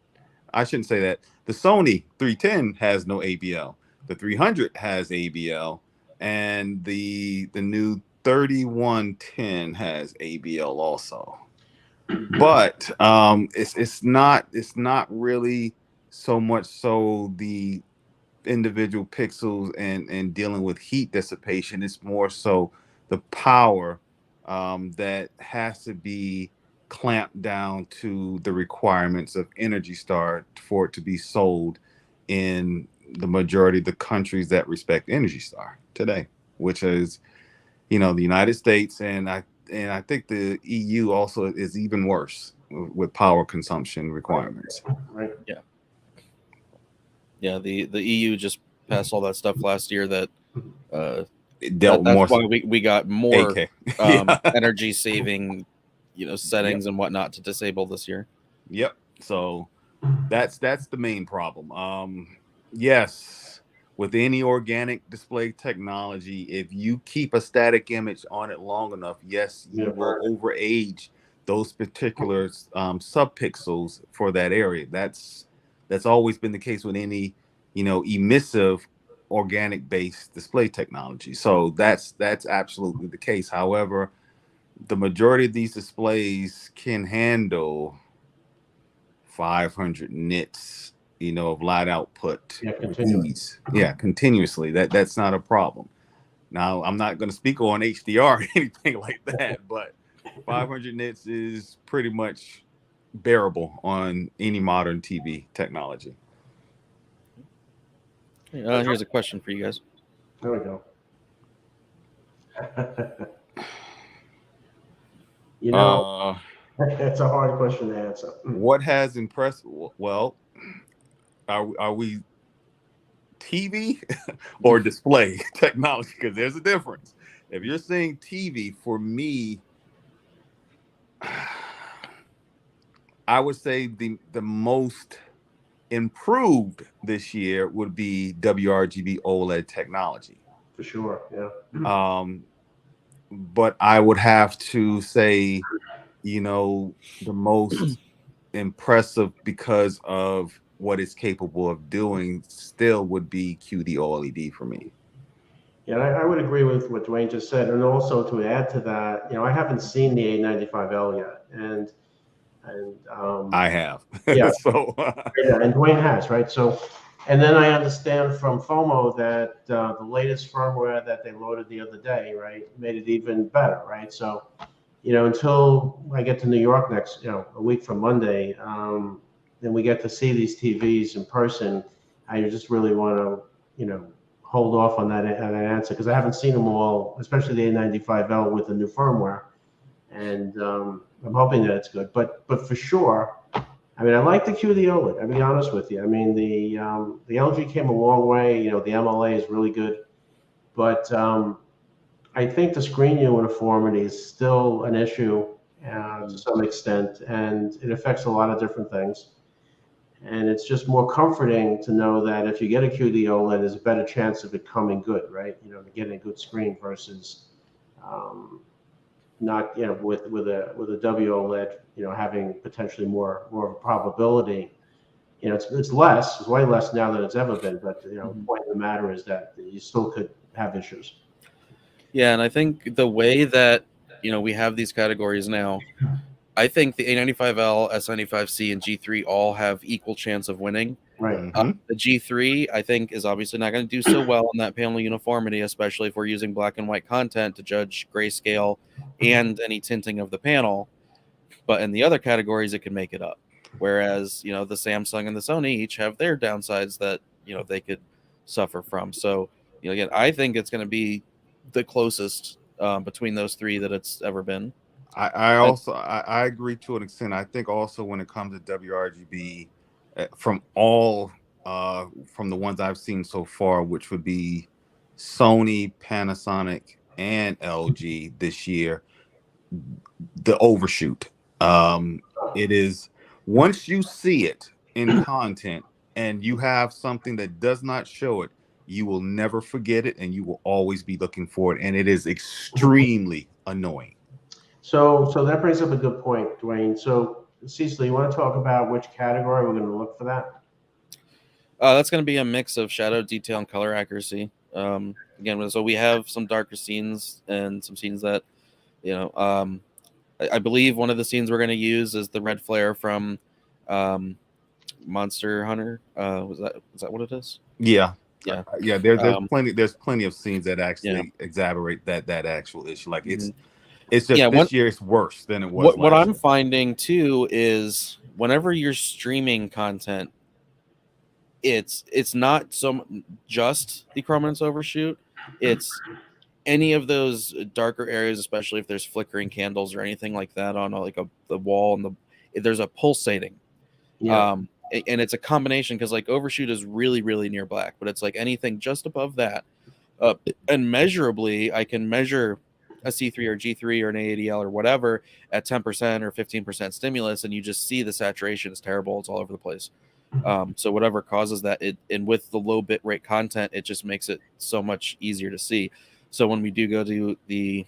I shouldn't say that. The Sony 310 has no ABL. The 300 has ABL, and the new 3110 has ABL also. But it's not really so much so the individual pixels and dealing with heat dissipation. It's more so the power that has to be clamped down to the requirements of Energy Star for it to be sold in the majority of the countries that respect Energy Star today, which is, the United States, and I think the EU also is even worse with power consumption requirements. Right. Yeah. Yeah. The EU just passed all that stuff last year that it dealt that's more. why we got more yeah. energy saving, settings and whatnot to disable this year. Yep. So that's the main problem. Yes, with any organic display technology, if you keep a static image on it long enough, yes, you will overage those particular subpixels for that area. That's always been the case with any emissive organic based display technology. So that's absolutely the case. However, the majority of these displays can handle 500 nits of light output. Continuously. That's not a problem. Now, I'm not going to speak on HDR or anything like that, but 500 nits is pretty much bearable on any modern TV technology. Here's a question for you guys. There we go. It's a hard question to answer. What has impressed? Well, are we TV or display technology? Because there's a difference. If you're saying TV, for me, I would say the most improved this year would be Wrgb OLED technology. For sure, yeah. But I would have to say, the most impressive because of what it's capable of doing still would be qd-oled for me. Yeah, I would agree with what Dwayne just said, and also to add to that, I haven't seen the A95L yet, and I have. Yeah. So yeah, and Dwayne has, right? So, and then I understand from FOMO that the latest firmware that they loaded the other day, right, made it even better, right? So, until I get to New York next, a week from Monday, we get to see these TVs in person, I just really want to, hold off on that answer because I haven't seen them all, especially the A95L with the new firmware, and I'm hoping that it's good. But for sure, I mean, I like the qd-oled. I'll be honest with you. I mean, the LG came a long way. The MLA is really good, but I think the screen uniformity is still an issue to some extent, and it affects a lot of different things. And it's just more comforting to know that if you get a qd-oled, there's a better chance of it coming good, right? Getting a good screen versus not, with a WOLED, having potentially more of a probability. It's less, it's way less now than it's ever been. But the point of the matter is that you still could have issues. Yeah, and I think the way that we have these categories now, I think the A95L, S95C, and G3 all have equal chance of winning. Right. The G3, I think, is obviously not going to do so well in that panel uniformity, especially if we're using black and white content to judge grayscale and any tinting of the panel. But in the other categories, it can make it up. Whereas, the Samsung and the Sony each have their downsides that, they could suffer from. So, again, I think it's going to be the closest between those three that it's ever been. I agree to an extent. I think also when it comes to WRGB, from the ones I've seen so far, which would be Sony, Panasonic, and LG this year, the overshoot. It is, once you see it in content and you have something that does not show it, you will never forget it, and you will always be looking for it, and it is extremely annoying. So that brings up a good point, Dwayne. So, Cecily, you want to talk about which category we're going to look for that? That's going to be a mix of shadow, detail, and color accuracy. Again, so we have some darker scenes and some scenes that, I believe one of the scenes we're going to use is the red flare from Monster Hunter. Is that what it is? Yeah. There's plenty of scenes that actually exaggerate that actual issue. Like it's just this year it's worse than it was. What I'm finding too is whenever you're streaming content, it's not so just the chrominance overshoot. It's any of those darker areas, especially if there's flickering candles or anything like that on the wall and there's a pulsating. Yeah. And it's a combination because like overshoot is really, really near black, but it's like anything just above that. And measurably, I can measure a C3 or G3 or an A80L or whatever at 10% or 15% stimulus, and you just see the saturation is terrible. It's all over the place. So whatever causes that, and with the low bit rate content, it just makes it so much easier to see. So when we do go to the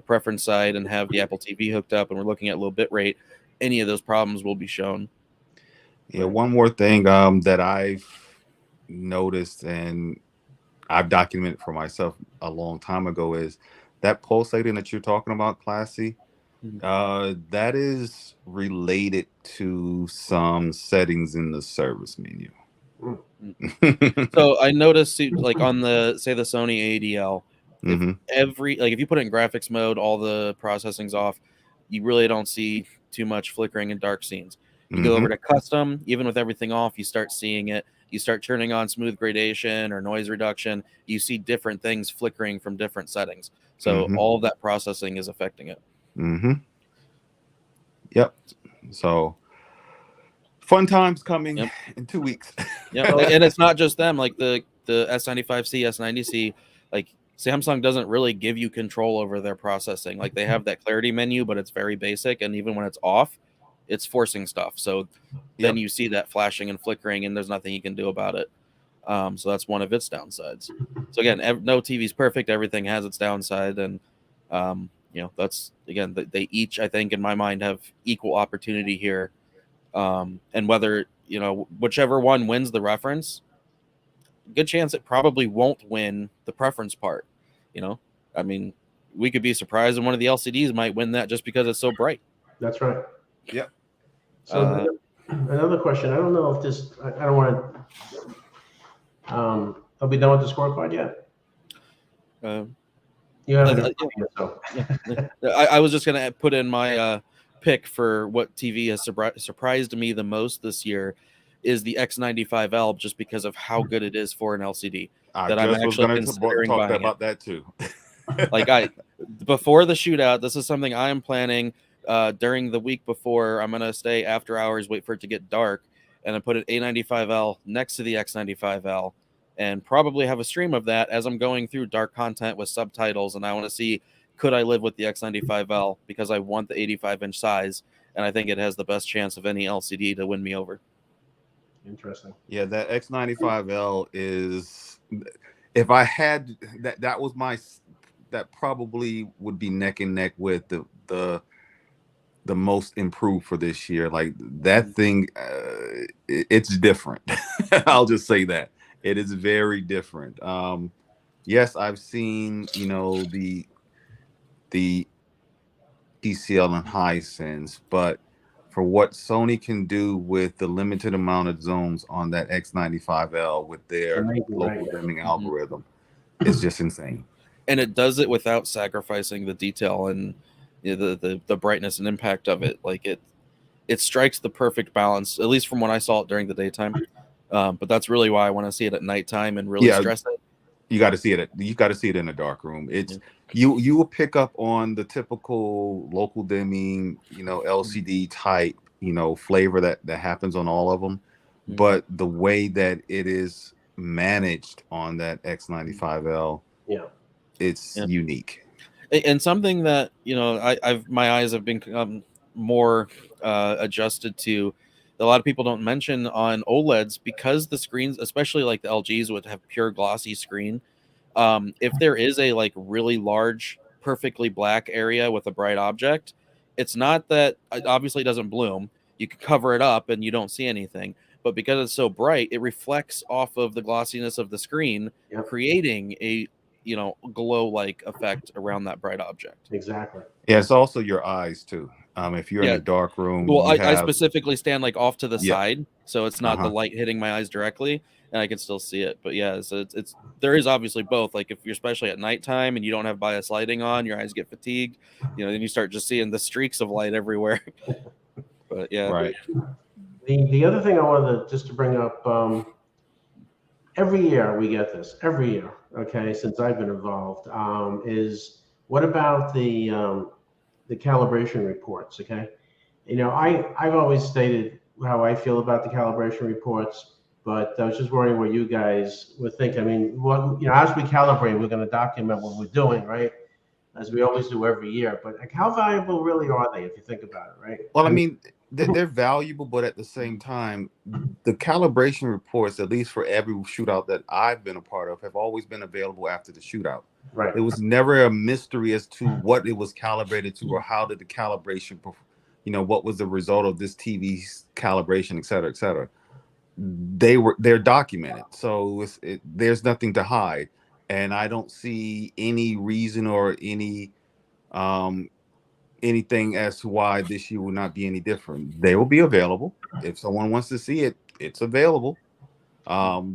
preference side and have the Apple TV hooked up and we're looking at low bit rate, any of those problems will be shown. Yeah, one more thing that I've noticed and I've documented for myself a long time ago is that pulsating that you're talking about, Classy. That is related to some settings in the service menu. So I noticed, like on the Sony ADL, if you put it in graphics mode, all the processing's off, you really don't see too much flickering and dark scenes. You go over to custom, even with everything off, you start seeing it. You start turning on smooth gradation or noise reduction. You see different things flickering from different settings. So all of that processing is affecting it. Yep. So fun times coming in 2 weeks. Yeah, and it's not just them. Like the S95C, S90C, like Samsung doesn't really give you control over their processing. Like they have that clarity menu, but it's very basic. And even when it's off, it's forcing stuff. So then you see that flashing and flickering, and there's nothing you can do about it. So that's one of its downsides. So again, no TV's perfect. Everything has its downside, and that's again they each, I think, in my mind, have equal opportunity here. And whether whichever one wins the reference, good chance it probably won't win the preference part. I mean, we could be surprised, and one of the LCDs might win that just because it's so bright. That's right. Yep. So another question. I don't know if this. I don't want to. Are we done with the scorecard yet? I was just gonna put in my pick for what TV has surprised me the most this year is the X95L, just because of how good it is for an LCD. I That I'm just was actually going to considering talk buying about it. that too. Like before the shootout, this is something I am planning during the week before. I'm gonna stay after hours, wait for it to get dark, and then put an A95L next to the X95L, and probably have a stream of that as I'm going through dark content with subtitles. And I want to see, could I live with the X95L, because I want the 85-inch size, and I think it has the best chance of any LCD to win me over. Interesting. Yeah, that X95L is, if I had that was my, that probably would be neck and neck with the most improved for this year. Like that thing, it's different. I'll just say that it is very different. Yes, I've seen, you know, the TCL and Hisense, but for what Sony can do with the limited amount of zones on that X95L with their Amazing, local right? dimming algorithm, it's just insane. And it does it without sacrificing the detail and, you know, the brightness and impact of it. Like it strikes the perfect balance, at least from when I saw it during the daytime. But that's really why I want to see it at nighttime and really stress it. You got to see it. You got to see it in a dark room. It's you will pick up on the typical local dimming, you know, LCD type, you know, flavor that happens on all of them. But the way that it is managed on that X95L, it's unique. And something that, you know, I've my eyes have been more adjusted to. A lot of people don't mention on OLEDs, because the screens, especially like the LGs, would have pure glossy screen. If there is a like really large, perfectly black area with a bright object, it's not that it obviously doesn't bloom. You can cover it up and you don't see anything. But because it's so bright, it reflects off of the glossiness of the screen, creating a, you know, glow-like effect around that bright object. Exactly. Yeah, it's also your eyes too. If you're in a dark room, well, I specifically stand like off to the side, so it's not the Uh-huh. light hitting my eyes directly, and I can still see it. But yeah, so it's there is obviously both. Like if you're especially at nighttime and you don't have bias lighting on, your eyes get fatigued. You know, then you start just seeing the streaks of light everywhere. But yeah, Right. The other thing I wanted to bring up, every year we get this, every year, okay, since I've been involved, is what about the calibration reports, okay? You know, I've always stated how I feel about the calibration reports, but I was just wondering what you guys would think. I mean, what, you know, as we calibrate, we're going to document what we're doing, right? As we always do every year. But like, how valuable really are they if you think about it, right? Well, I mean, they're valuable, but at the same time, the calibration reports, at least for every shootout that I've been a part of, have always been available after the shootout. Right. It was never a mystery as to what it was calibrated to, or how did the calibration, you know, what was the result of this TV's calibration, et cetera, et cetera. They're documented, so there's nothing to hide, and I don't see any reason or anything as to why this year will not be any different. They will be available. If someone wants to see it, it's available.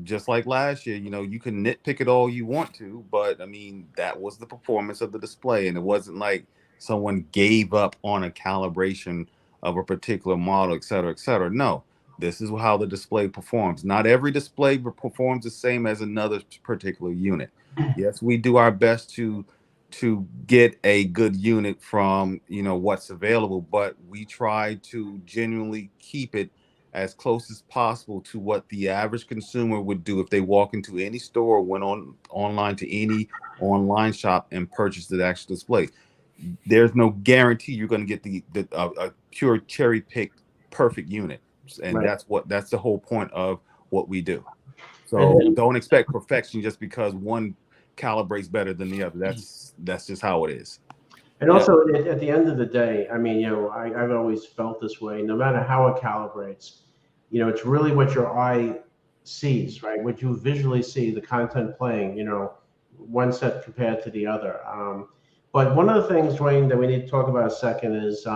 Just like last year, you know, you can nitpick it all you want to, but I mean, that was the performance of the display, and it wasn't like someone gave up on a calibration of a particular model, et cetera, et cetera. No, this is how the display performs. Not every display performs the same as another particular unit. Yes, we do our best to get a good unit from, you know, what's available, but we try to genuinely keep it as close as possible to what the average consumer would do if they walk into any store or went online to any online shop and purchased the actual display. There's no guarantee you're going to get a pure cherry picked perfect unit, and Right. that's the whole point of what we do. So don't expect perfection just because one calibrates better than the other. That's just how it is. And also, at the end of the day, I mean, you know, I've always felt this way. No matter how it calibrates, you know, it's really what your eye sees, right? What you visually see, the content playing, you know, one set compared to the other. But one of the things, Dwayne, that we need to talk about a second is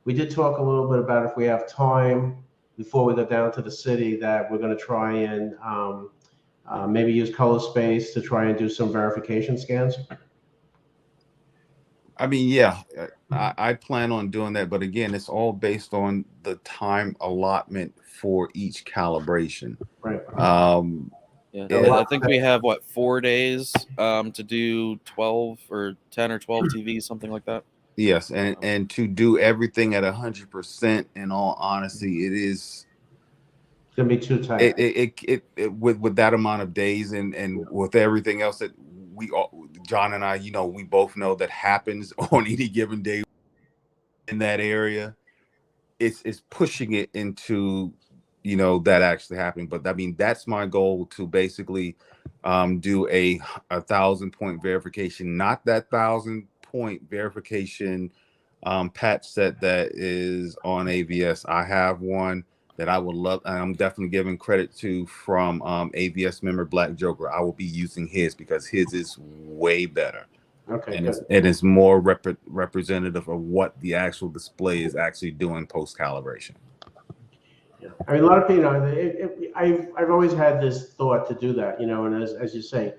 we did talk a little bit about, if we have time before we go down to the city, that we're going to try and maybe use color space to try and do some verification scans. I mean, yeah, I plan on doing that, but again, it's all based on the time allotment for each calibration. Right. Yeah, A Yeah, lot I think we have what 4 days to do 12 or 10 or 12 TVs, something like that. yes, and to do everything at 100%, in all honesty, it is it's gonna be too tight. with that amount of days and with everything else that we all, John and I, you know, we both know that happens on any given day in that area. It's pushing it into, you know, that actually happening. But I mean, that's my goal, to basically do a 1,000-point verification, not that 1,000-point verification patch set that is on AVS. I have one that I would love, and I'm definitely giving credit to, from AVS member Black Joker. I will be using his because his is way better. Okay, And good. it's more representative of what the actual display is actually doing post calibration. Yeah. I mean, a lot of people, you know, I've always had this thought to do that, you know, and as you say,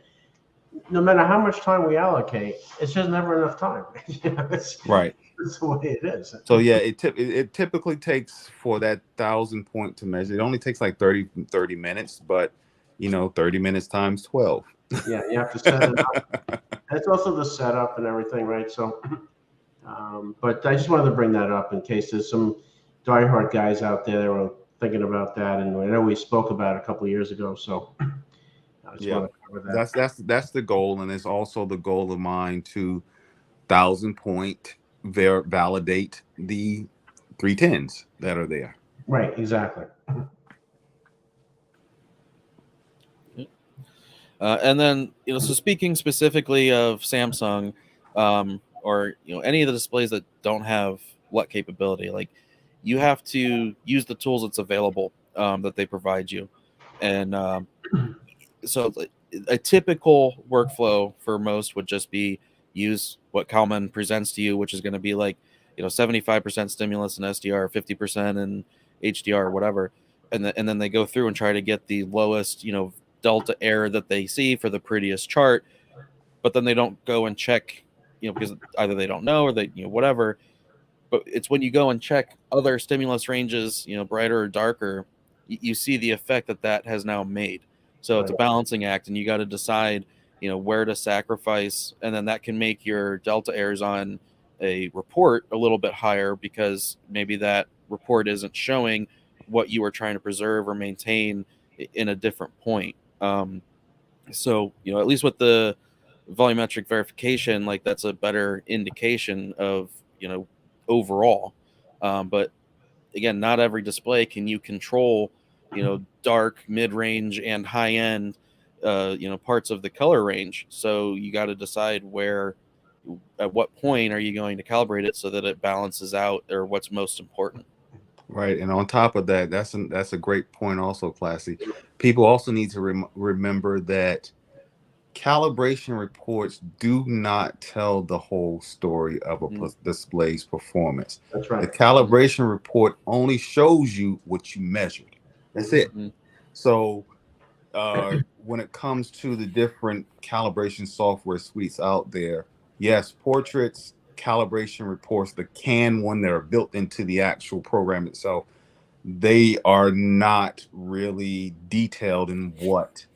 no matter how much time we allocate, it's just never enough time. You know, Right. it's the way it is. So yeah, it typically takes, for that 1,000-point to measure, it only takes like 30 minutes, but you know, 30 minutes times 12. Yeah, you have to set it up. It's also the setup and everything, right? So, but I just wanted to bring that up in case there's some diehard guys out there that were thinking about that, and I know we spoke about it a couple of years ago. So, I just Yeah, want to cover that. that's the goal, and it's also the goal of mine to 1,000-point validate the 310s that are there. Right, exactly. And then, you know, so speaking specifically of Samsung, or you know, any of the displays that don't have LUT capability, like you have to use the tools that's available that they provide you, and so a typical workflow for most would just be use what Kalman presents to you, which is going to be like, you know, 75% stimulus and SDR, 50% in HDR or whatever, and then they go through and try to get the lowest, you know, delta error that they see for the prettiest chart, but then they don't go and check, you know, because either they don't know or they, you know, whatever. But it's when you go and check other stimulus ranges, you know, brighter or darker, you see the effect that that has now made. So it's a balancing act, and you got to decide, you know, where to sacrifice, and then that can make your delta errors on a report a little bit higher because maybe that report isn't showing what you were trying to preserve or maintain in a different point. So, you know, at least with the volumetric verification, like that's a better indication of, you know, overall. But again, not every display can you control, you know, dark, mid-range, and high-end, you know, parts of the color range. So you got to decide where, at what point are you going to calibrate it so that it balances out, or what's most important. Right, and on top of that, that's a great point also, Classy. People also need to remember that calibration reports do not tell the whole story of a display's performance. That's right. The calibration report only shows you what you measured. That's it. So when it comes to the different calibration software suites out there, yes, portraits, calibration reports, the CAN one that are built into the actual program itself, they are not really detailed in what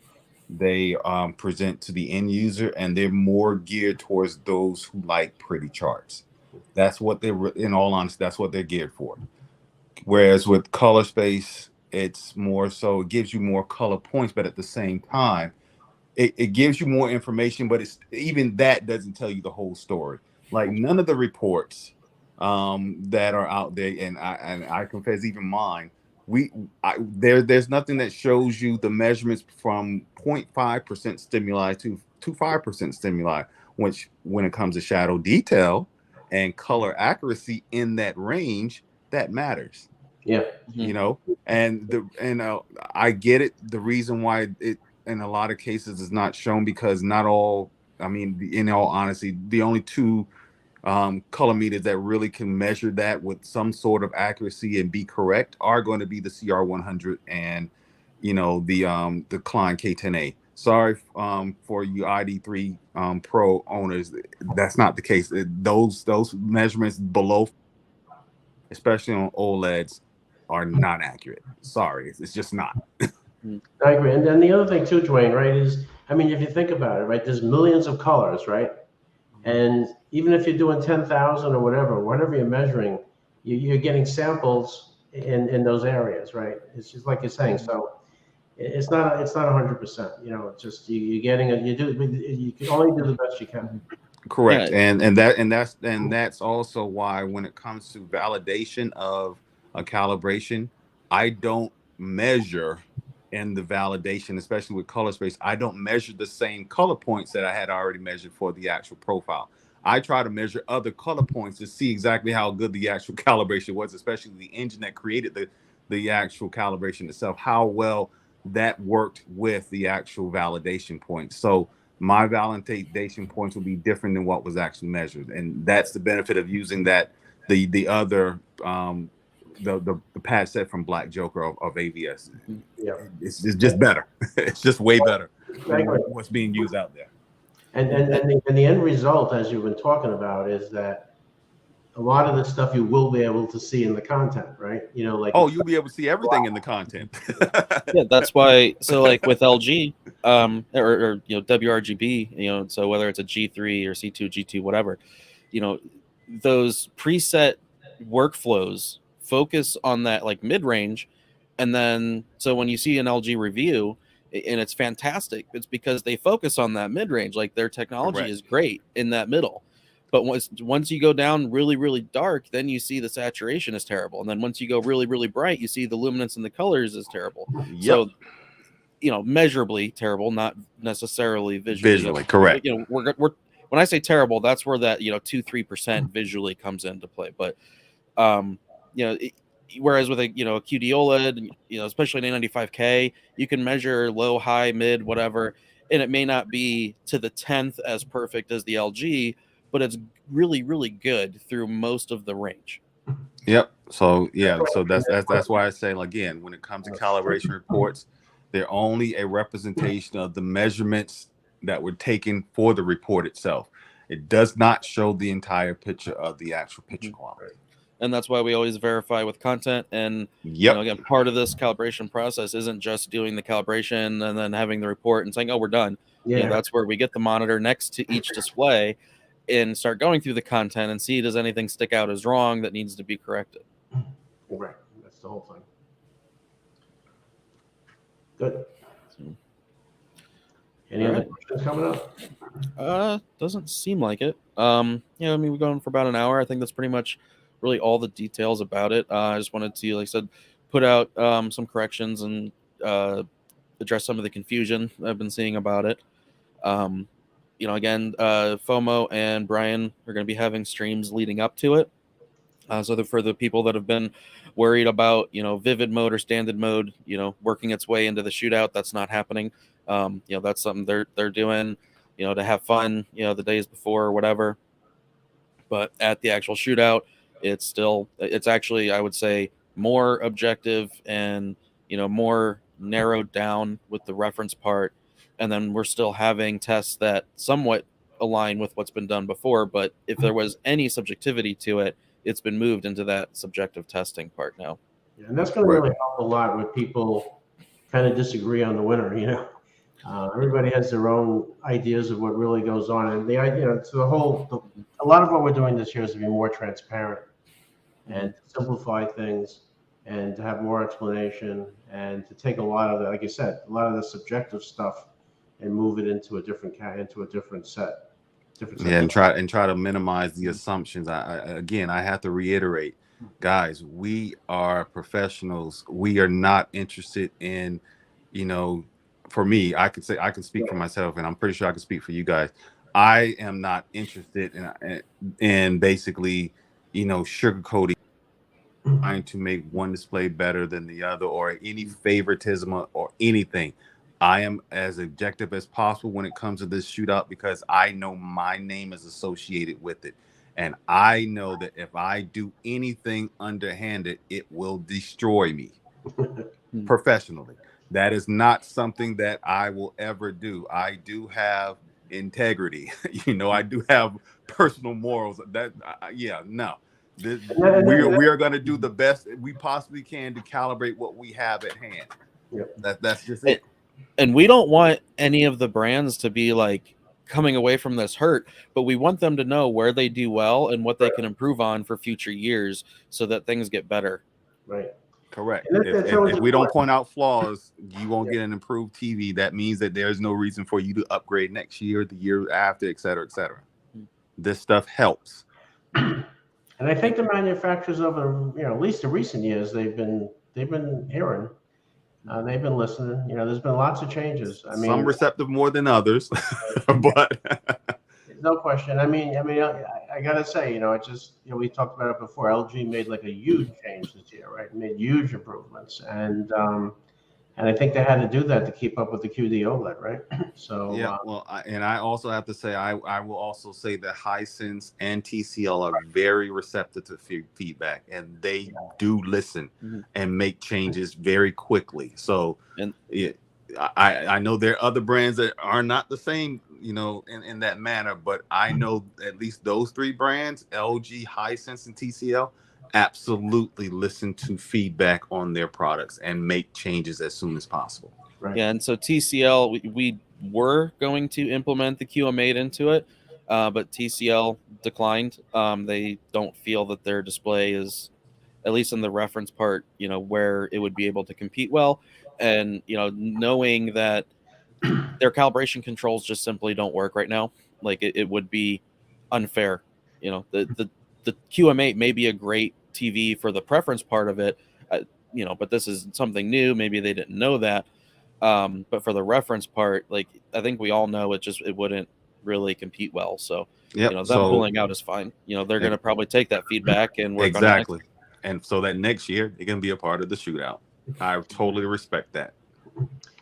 they present to the end user, and they're more geared towards those who like pretty charts. That's what they're, in all honesty, that's what they're geared for. Whereas with color space, it's more so, it gives you more color points, but at the same time, it gives you more information, but it's, even that doesn't tell you the whole story. Like none of the reports that are out there, and I confess, even mine, there's nothing that shows you the measurements from 0.5% stimuli to 5% stimuli, which when it comes to shadow detail and color accuracy in that range, that matters. Yeah. You know, and I get it. The reason why it in a lot of cases is not shown, because not all, I mean, in all honesty, the only two color meters that really can measure that with some sort of accuracy and be correct are going to be the CR100 and, you know, the Klein K10A. sorry for you ID3 Pro owners. That's not the case. Those measurements below, especially on OLEDs, are not accurate. Sorry, it's just not. I agree. And then the other thing too, Dwayne, right, is, I mean, if you think about it, right, there's millions of colors, right? And even if you're doing 10,000 or whatever you're measuring, you're getting samples in those areas, right? It's just like you're saying. So it's not 100%. You know, it's just you're getting it. You can only do the best you can. Correct. Yeah. And that's also why when it comes to validation of a calibration, I don't measure in the validation, especially with color space. I don't measure the same color points that I had already measured for the actual profile. I try to measure other color points to see exactly how good the actual calibration was, especially the engine that created the actual calibration itself, how well that worked with the actual validation points. So my validation points will be different than what was actually measured, and that's the benefit of using that the other the patch set from Black Joker of AVS. Yeah, It's just better. It's just way better I than agree. what's being used out there. And the end result, as you've been talking about, is that a lot of the stuff you will be able to see in the content, right? You know, like, Oh, you'll be able to see everything in the content. Yeah, that's why. So like with LG, or you know WRGB, you know, so whether it's a G3 or C2, G2, whatever, you know, those preset workflows focus on that like mid range, and then so when you see an LG review and it's fantastic, it's because they focus on that mid range. Like their technology Correct. is great in that middle. But once you go down really, really dark, then you see the saturation is terrible. And then once you go really, really bright, you see the luminance and the colors is terrible. Yep. So, you know, measurably terrible, not necessarily Visually, correct. You know, we're when I say terrible, that's where that, you know, 2-3% visually comes into play. But, you know, whereas with a, you know, a qd-oled, you know, especially an A95K, you can measure low, high, mid, whatever, and it may not be to the 10th as perfect as the LG, but it's really, really good through most of the range. Yep. So yeah, so that's why I say, again, when it comes to calibration reports, they're only a representation of the measurements that were taken for the report itself. It does not show the entire picture of the actual picture quality. And that's why we always verify with content. And you know, again, part of this calibration process isn't just doing the calibration and then having the report and saying, oh, we're done. Yeah. You know, that's where we get the monitor next to each display and start going through the content and see, does anything stick out as wrong that needs to be corrected. Right. That's the whole thing. Good. Any other questions coming up? Doesn't seem like it. Yeah, I mean, we're going for about an hour. I think that's pretty much really all the details about it. I just wanted to, like I said, put out some corrections and address some of the confusion I've been seeing about it. You know, again, FOMO and Brian are going to be having streams leading up to it. So for the people that have been worried about, you know, vivid mode or standard mode, you know, working its way into the shootout, that's not happening. You know, that's something they're doing, you know, to have fun, you know, the days before or whatever. But at the actual shootout, it's actually, I would say, more objective and, you know, more narrowed down with the reference part. And then we're still having tests that somewhat align with what's been done before. But if there was any subjectivity to it, it's been moved into that subjective testing part now. Yeah, and that's going to really help a lot when people kind of disagree on the winner. You know, everybody has their own ideas of what really goes on, and the idea, you know, it's a lot of what we're doing this year is to be more transparent and to simplify things and to have more explanation and to take a lot of the, like you said, a lot of the subjective stuff and move it into a different set. Yeah, and try to minimize the assumptions. Again, I have to reiterate, guys, we are professionals. We are not interested in, you know, for me, I can speak for myself, and I'm pretty sure I can speak for you guys. I am not interested in basically, you know, sugarcoating, trying to make one display better than the other, or any favoritism or anything. I am as objective as possible when it comes to this shootout because I know my name is associated with it. And I know that if I do anything underhanded, it will destroy me professionally. That is not something that I will ever do. I do have integrity. I do have personal morals. No. We are going to do the best we possibly can to calibrate what we have at hand. Yep. That's just it. And we don't want any of the brands to be like coming away from this hurt, but we want them to know where they do well and what they can improve on for future years so that things get better. Right. Correct. If we don't point out flaws, you won't get an improved TV. That means that there's no reason for you to upgrade next year, the year after, et cetera, et cetera. This stuff helps. And I think the manufacturers over, at least the recent years, they've been hearing, they've been listening. There's been lots of changes. I mean, some receptive more than others, but no question. I gotta say, it just, we talked about it before. LG made like a huge change this year, right? Made huge improvements, and I think they had to do that to keep up with the qd-oled, right? So yeah. I also have to say, I will also say that Hisense and TCL are very receptive to feedback, and they do listen and make changes very quickly. So, I know there are other brands that are not the same, in that manner, but I know at least those three brands, LG, Hisense, and TCL, absolutely listen to feedback on their products and make changes as soon as possible. Right. Yeah, and so TCL, we were going to implement the QM8 into it, but TCL declined. They don't feel that their display is, at least in the reference part, where it would be able to compete well. And, knowing that their calibration controls just simply don't work right now, like it would be unfair. The QM8 may be a great TV for the preference part of it, but this is something new. Maybe they didn't know that. But for the reference part, like I think we all know it wouldn't really compete well. So, them pulling out is fine. They're going to probably take that feedback and work on it. And so that next year they're going to be a part of the shootout. I totally respect that.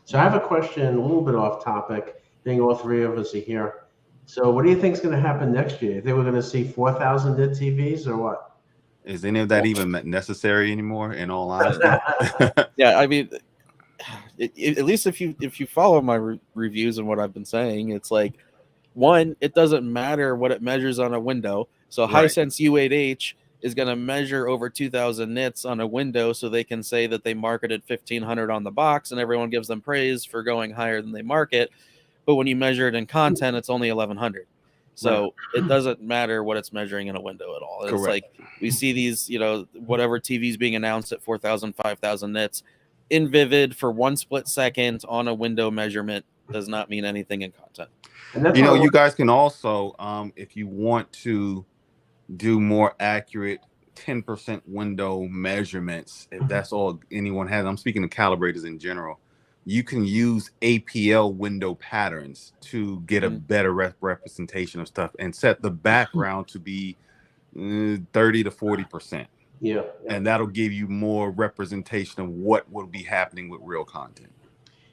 So I have a question, a little bit off topic, being all three of us are here. So what do you think is going to happen next year? Think we're going to see 4,000 nit TVs or what? Is any of that even necessary anymore, in all honesty? Yeah, I mean, at least if you follow my reviews and what I've been saying, it's like, one, it doesn't matter what it measures on a window. So Hisense U8H is going to measure over 2,000 nits on a window, so they can say that they marketed 1,500 on the box, and everyone gives them praise for going higher than they market. But when you measure it in content, it's only 1,100. So it doesn't matter what it's measuring in a window at all. It's like we see these, whatever TVs being announced at 4,000, 5,000 nits in vivid for 1 split second on a window measurement does not mean anything in content. And that's you guys can also, if you want to do more accurate 10% window measurements, if that's all anyone has, I'm speaking of calibrators in general, you can use APL window patterns to get a better representation of stuff and set the background to be 30 to 40%. Yeah. And that'll give you more representation of what will be happening with real content.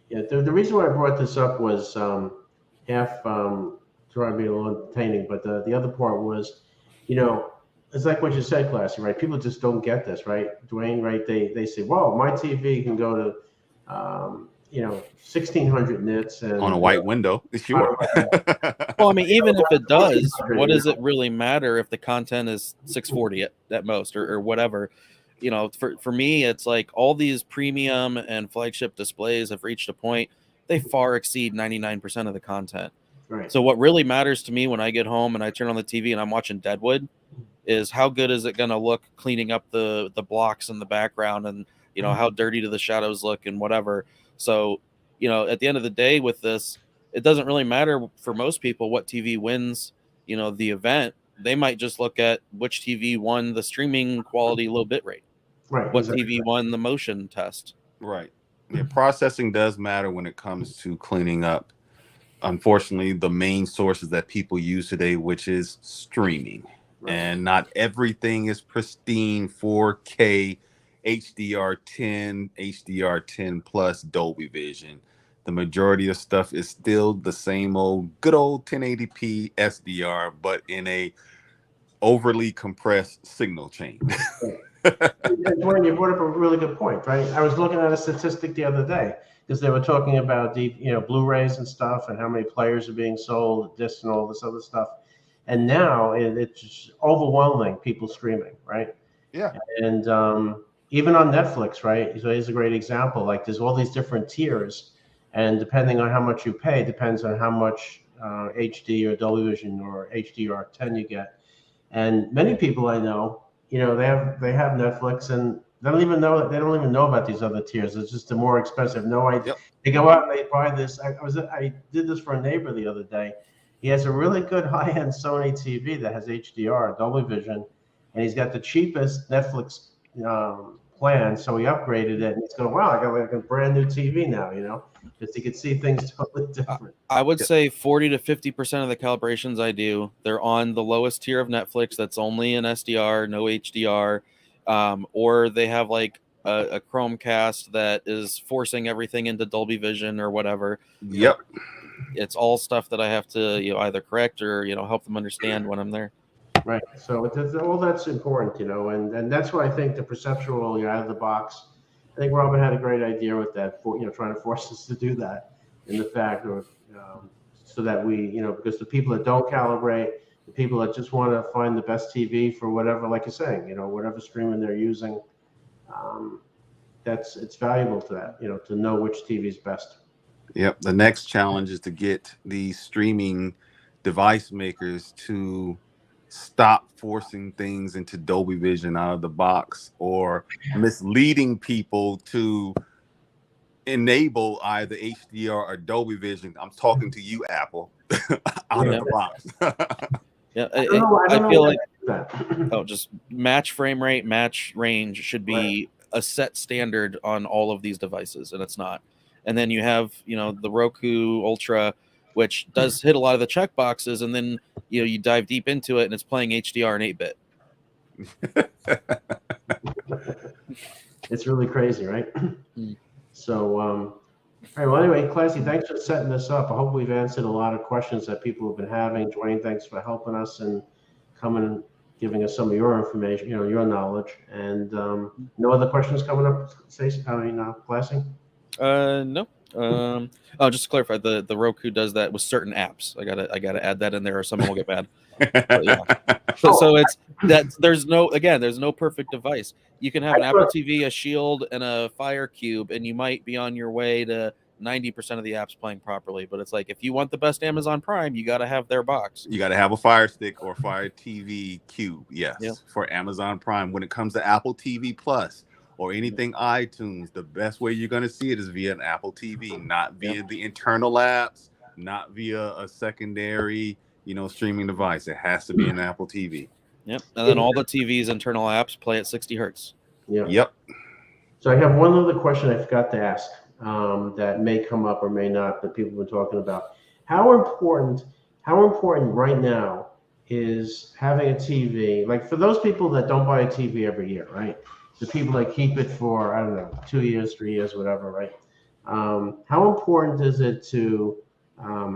Yeah, the reason why I brought this up was half trying to be a little entertaining, but the other part was, it's like what you said, Classy, right? People just don't get this, right? Dwayne, right? They say, well, my TV can go to 1,600 nits and on a white window. Sure. Well, I mean, even if it does, what does it really matter if the content is 640 at most or whatever? For me, it's like all these premium and flagship displays have reached a point, they far exceed 99% of the content. Right. So what really matters to me when I get home and I turn on the TV and I'm watching Deadwood is how good is it going to look cleaning up the blocks in the background, and how dirty do the shadows look and whatever. So at the end of the day with this, it doesn't really matter for most people what TV wins the event. They might just look at which TV won the streaming quality low bit rate, right? What TV won the motion test, right? Yeah, processing does matter when it comes to cleaning up, unfortunately, the main sources that people use today, which is streaming. And not everything is pristine 4K, HDR10, HDR10 plus Dolby Vision. The majority of stuff is still the same good old 1080p SDR, but in a overly compressed signal chain. And Dwayne, you brought up a really good point, right? I was looking at a statistic the other day because they were talking about Blu-rays and stuff and how many players are being sold, discs and all this other stuff. And now it's just overwhelming people streaming, right? Yeah. And even on Netflix, right? So here's a great example. Like there's all these different tiers, and depending on how much you pay, depends on how much HD or Dolby Vision or HDR10 you get. And many people I know, they have Netflix and they don't even know about these other tiers. It's just the more expensive. No idea. Yep. They go out and they buy this. I did this for a neighbor the other day. He has a really good high-end Sony TV that has HDR, Dolby Vision, and he's got the cheapest Netflix plan. So he upgraded it, and he's going, "Wow, I got like a brand new TV now," because he could see things totally different. I would say 40 to 50% of the calibrations I do, they're on the lowest tier of Netflix that's only an SDR, no HDR, or they have like a Chromecast that is forcing everything into Dolby Vision or whatever. Yep. It's all stuff that I have to either correct or help them understand when I'm there. Right. So all that's important, and that's why I think the perceptual, out of the box. I think Robin had a great idea with that, trying to force us to do that, in the fact, so that we, because the people that don't calibrate, the people that just want to find the best TV for whatever, like you're saying, whatever streaming they're using, it's valuable to that, to know which TV is best. Yep. The next challenge is to get the streaming device makers to stop forcing things into Dolby Vision out of the box or misleading people to enable either HDR or Dolby Vision. I'm talking to you, Apple, out of the box. Yeah, I feel like that. just match frame rate, match range should be a set standard on all of these devices, and it's not. And then you have, the Roku Ultra, which does hit a lot of the check boxes, and then you dive deep into it, and it's playing HDR and 8-bit. It's really crazy, right? So, all right. Well, anyway, Classy, thanks for setting this up. I hope we've answered a lot of questions that people have been having. Dwayne, thanks for helping us and coming and giving us some of your information, your knowledge. And no other questions coming up, Classy? No. Just to clarify, the Roku does that with certain apps. I gotta add that in there, or someone will get mad. But yeah. So it's that there's no perfect device. You can have an Apple TV, a Shield, and a Fire Cube, and you might be on your way to 90% of the apps playing properly. But it's like, if you want the best Amazon Prime, you got to have their box. You got to have a Fire Stick or Fire TV Cube. Yes, yep. For Amazon Prime. When it comes to Apple TV Plus or anything iTunes, the best way you're going to see it is via an Apple TV, not via the internal apps, not via a secondary, streaming device. It has to be an Apple TV. Yep. And then all the TV's internal apps play at 60 hertz. Yep. So I have one other question I forgot to ask that may come up or may not, that people have been talking about. How important right now is having a TV? Like, for those people that don't buy a TV every year, right? The people that keep it for, I don't know, 2 years, 3 years, whatever, right? How important is it to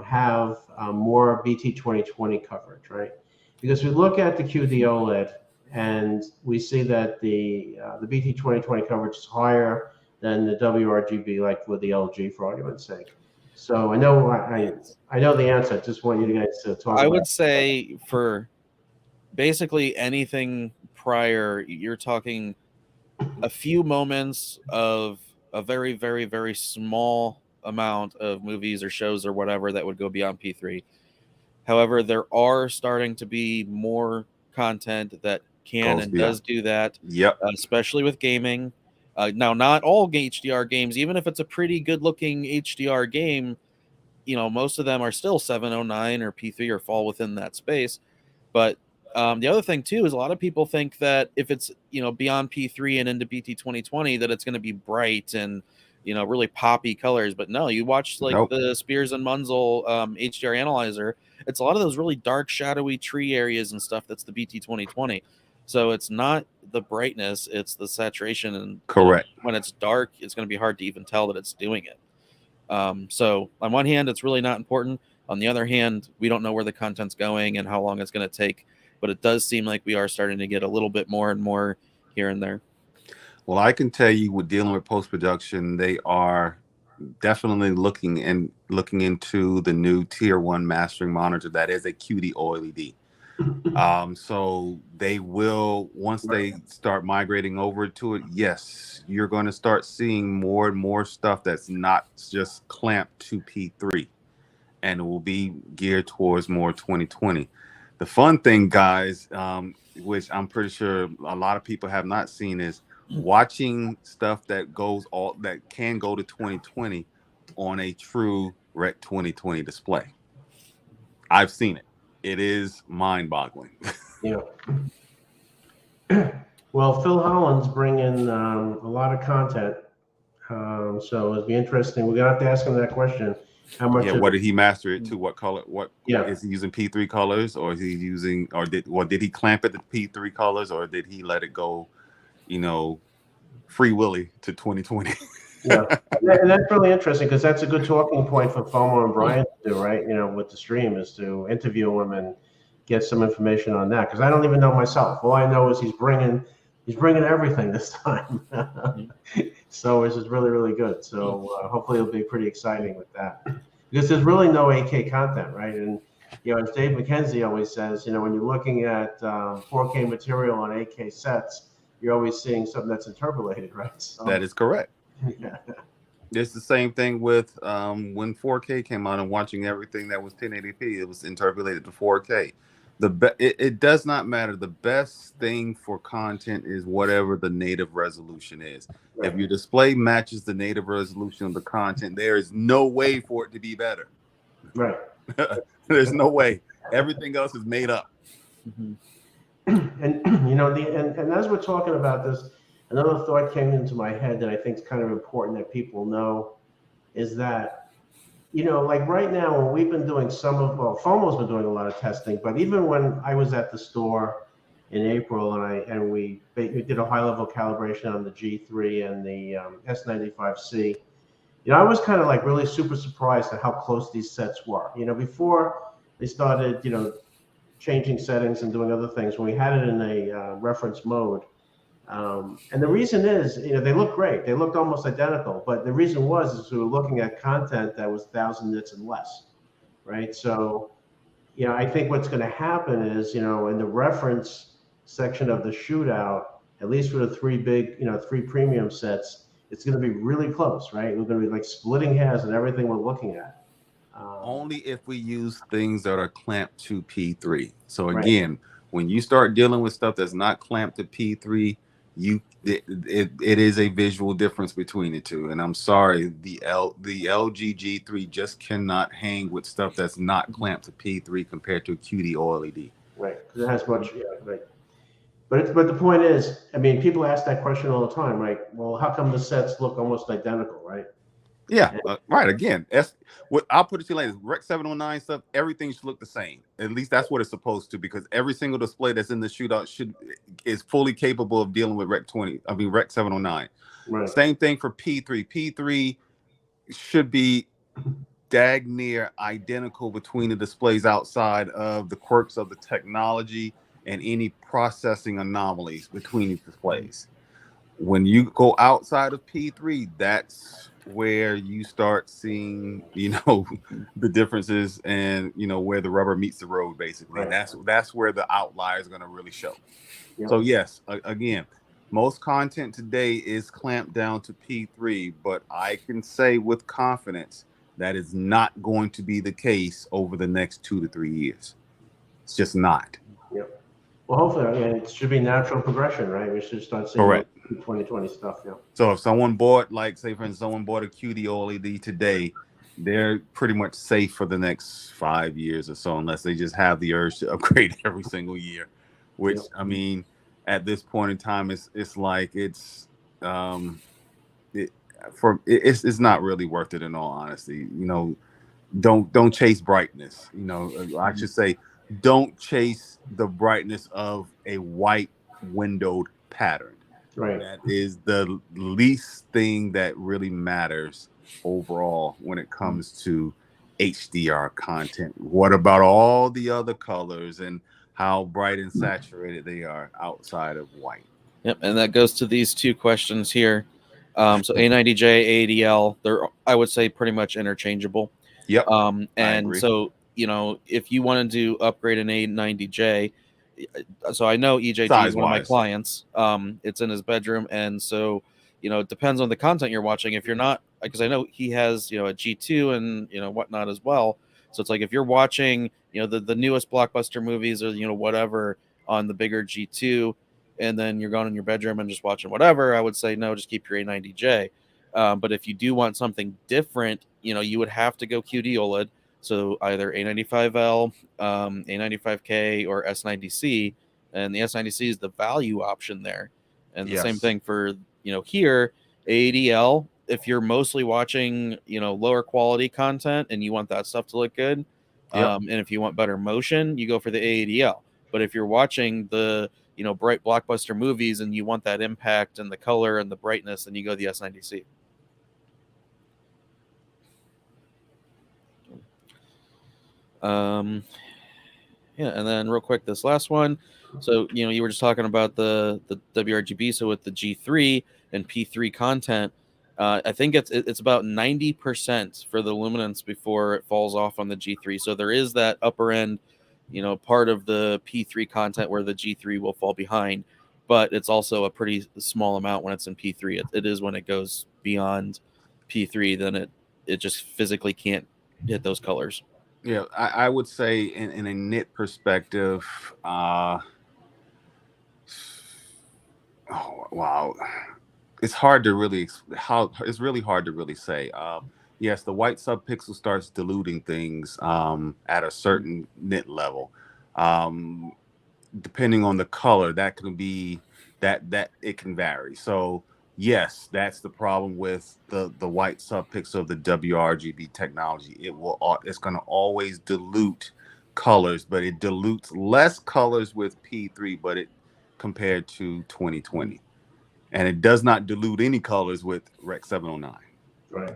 have more BT 2020 coverage, right? Because we look at the qd-oled and we see that the BT 2020 coverage is higher than the Wrgb, like with the LG, for argument's sake. So I know the answer. I just want you guys to talk. I would say for basically anything prior, you're talking a few moments of a very, very, very small amount of movies or shows or whatever that would go beyond P3. However, there are starting to be more content that can and does do that. Yep. Especially with gaming. Now, not all HDR games, even if it's a pretty good-looking HDR game, most of them are still 709 or P3 or fall within that space. But the other thing too is a lot of people think that if it's beyond P3 and into BT 2020 that it's going to be bright and really poppy colors. But no, you watch the Spears and Munzel HDR analyzer. It's a lot of those really dark, shadowy tree areas and stuff. That's the BT 2020. So it's not the brightness, it's the saturation. And correct. When it's dark, it's going to be hard to even tell that it's doing it. So on one hand, it's really not important. On the other hand, we don't know where the content's going and how long it's going to take. But it does seem like we are starting to get a little bit more and more here and there. Well, I can tell you, with dealing with post-production, they are definitely looking into the new tier 1 mastering monitor that is a qd-oled. So they will, once they start migrating over to it, yes, you're going to start seeing more and more stuff that's not just clamped to P3, and it will be geared towards more 2020. The fun thing, guys, which I'm pretty sure a lot of people have not seen, is watching stuff that can go to 2020 on a true Rec 2020 display. I've seen it. It is mind-boggling. Yeah. Well, Phil Holland's bringing a lot of content, so it'll be interesting. We're gonna have to ask him that question. How much? Yeah. What did he master it to? What color? What? Yeah. Is he using P3 colors, or is he using, or did he clamp it to P3 colors, or did he let it go, free willy to 2020? Yeah, and that's really interesting because that's a good talking point for FOMO and Brian to do, right? With the stream, is to interview him and get some information on that, because I don't even know myself. All I know is he's bringing everything this time. So it's just really, really good. So hopefully it'll be pretty exciting with that, because there's really no 8K content, right? And as Dave McKenzie always says, when you're looking at 4K material on 8K sets, you're always seeing something that's interpolated, right? So, That is correct. yeah. It's the same thing with when 4K came out and watching everything that was 1080p, it was interpolated to 4K. It does not matter. The best thing for content is whatever the native resolution is. Right. If your display matches the native resolution of the content, there is no way for it to be better. Right. There's no way. Everything else is made up. Mm-hmm. And and as we're talking about this, another thought came into my head that I think is kind of important that people know, is that, like right now, when we've been doing FOMO's been doing a lot of testing, but even when I was at the store in April and we did a high-level calibration on the G3 and the S95C, I was kind of like really super surprised at how close these sets were. Before they started, changing settings and doing other things, when we had it in a reference mode. And the reason is, they look great. They looked almost identical. But the reason is we were looking at content that was 1,000 nits and less, right? So, I think what's going to happen is, in the reference section of the shootout, at least for the three premium sets, it's going to be really close, right? We're going to be like splitting hairs and everything we're looking at. Only if we use things that are clamped to P3. So again, when you start dealing with stuff that's not clamped to P3, it is a visual difference between the two. And I'm sorry, the LG G3 just cannot hang with stuff that's not clamped to P3 compared to a qd-oled. Right, because it has much, right. But the point is, people ask that question all the time, right? Well, how come the sets look almost identical, right? Yeah, right. Again, I'll put it to you later. Rec 709 stuff, everything should look the same. At least that's what it's supposed to, because every single display that's in the shootout is fully capable of dealing with Rec 709. Right. Same thing for P3. P3 should be dag near identical between the displays outside of the quirks of the technology and any processing anomalies between these displays. When you go outside of P3, that's where you start seeing, the differences and, where the rubber meets the road, basically. Right. And that's where the outlier is going to really show. Yep. So yes, again, most content today is clamped down to P3, but I can say with confidence that is not going to be the case over the next 2 to 3 years. It's just not. Yep. Well, hopefully, it should be natural progression, right? We should start seeing 2020 stuff. Yeah. So if someone bought, say for instance, someone bought a qd-oled today, they're pretty much safe for the next 5 years or so, unless they just have the urge to upgrade every single year. Which at this point in time, it's not really worth it in all honesty. Don't chase brightness. I should say, don't chase the brightness of a white windowed pattern. Right. That is the least thing that really matters overall when it comes to HDR content. What about all the other colors and how bright and saturated they are outside of white? Yep, and that goes to these two questions here. So A90J, ADL, they're, I would say, pretty much interchangeable. Yep. And agree. so, you know, if you wanted to upgrade an A90J, so I know EJG is one of my Size-wise. clients. It's in his bedroom, and so, you know, it depends on the content you're watching. If you're not, because I know he has, you know, a G2 and, you know, whatnot as well. So it's like if you're watching, you know, the newest blockbuster movies or, you know, whatever on the bigger G2, and then you're going in your bedroom and just watching whatever, I would say no, just keep your A90J. But if you do want something different, you know, you would have to go qd-oled. So either A95L, A95K, or S90C, and the S90C is the value option there. And the same Yes. thing for, you know, here, ADL. If you're mostly watching, you know, lower quality content and you want that stuff to look good, Yep. and if you want better motion, you go for the ADL. But if you're watching the, you know, bright blockbuster movies and you want that impact and the color and the brightness, then you go the S90C. Yeah, and then real quick, this last one. So, you know, you were just talking about the WRGB. So with the G3 and P3 content, I think it's about 90% for the luminance before it falls off on the G3. So there is that upper end, you know, part of the P3 content where the G3 will fall behind, but it's also a pretty small amount when it's in P3. It is when it goes beyond P3, then it just physically can't hit those colors. Yeah, I would say in a nit perspective, oh wow, it's hard to really it's really hard to really say. Yes, the white subpixel starts diluting things at a certain nit level. Depending on the color, that can be that it can vary. So yes, that's the problem with the white subpixel of the WRGB technology. It's going to always dilute colors, but it dilutes less colors with P3, but it compared to 2020, and it does not dilute any colors with Rec 709. Right.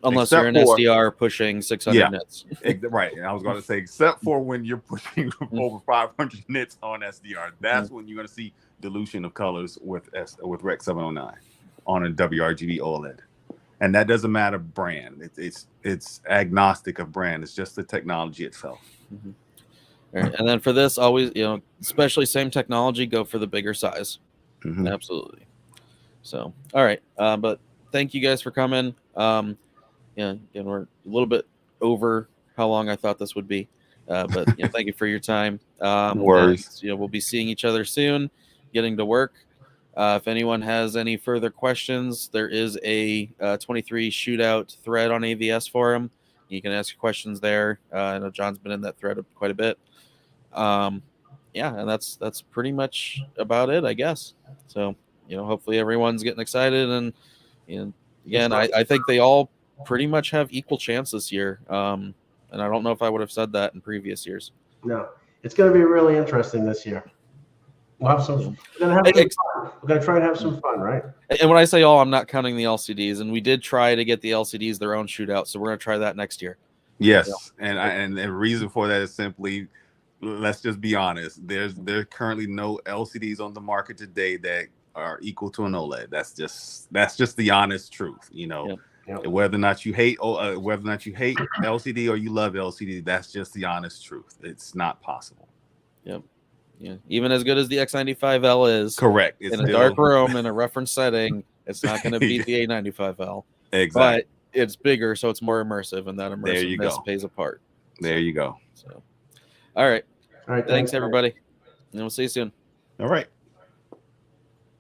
Unless you're an SDR pushing 600 nits. Right. And I was going to say, except for when you're pushing over 500 nits on SDR, that's when you're going to see dilution of colors with Rec 709 on a WRGB OLED. And that doesn't matter brand. It's agnostic of brand. It's just the technology itself. Mm-hmm. All right. And then for this, always, you know, especially same technology, go for the bigger size. Mm-hmm. Absolutely. So, all right. But thank you guys for coming. Yeah, again, we're a little bit over how long I thought this would be, but you know, thank you for your time. No worries. And, you know, we'll be seeing each other soon, getting to work. If anyone has any further questions, there is a 23 shootout thread on AVS forum. You can ask your questions there. I know John's been in that thread quite a bit. Yeah, and that's pretty much about it, I guess. So, you know, hopefully everyone's getting excited, and you know, again, I think they all pretty much have equal chance this year. And I don't know if I would have said that in previous years. No, it's going to be really interesting this year. We'll have some. We're going to have some fun. We're going to try and have some fun, right? And when I say all, I'm not counting the LCDs. And we did try to get the LCDs their own shootout, so we're going to try that next year. Yes, yeah. And the reason for that is simply, let's just be honest. There's currently no LCDs on the market today that are equal to an OLED. That's just the honest truth, you know. Yep. Yep. Whether or not you hate LCD or you love LCD, that's just the honest truth. It's not possible. Yep. Yeah. Even as good as the X95L is, correct. It's in a dark room in a reference setting, it's not going to beat the A95L. Exactly. But it's bigger, so it's more immersive, and that immersiveness pays a part. There you go. So, all right. Thanks everybody. And we'll see you soon. All right.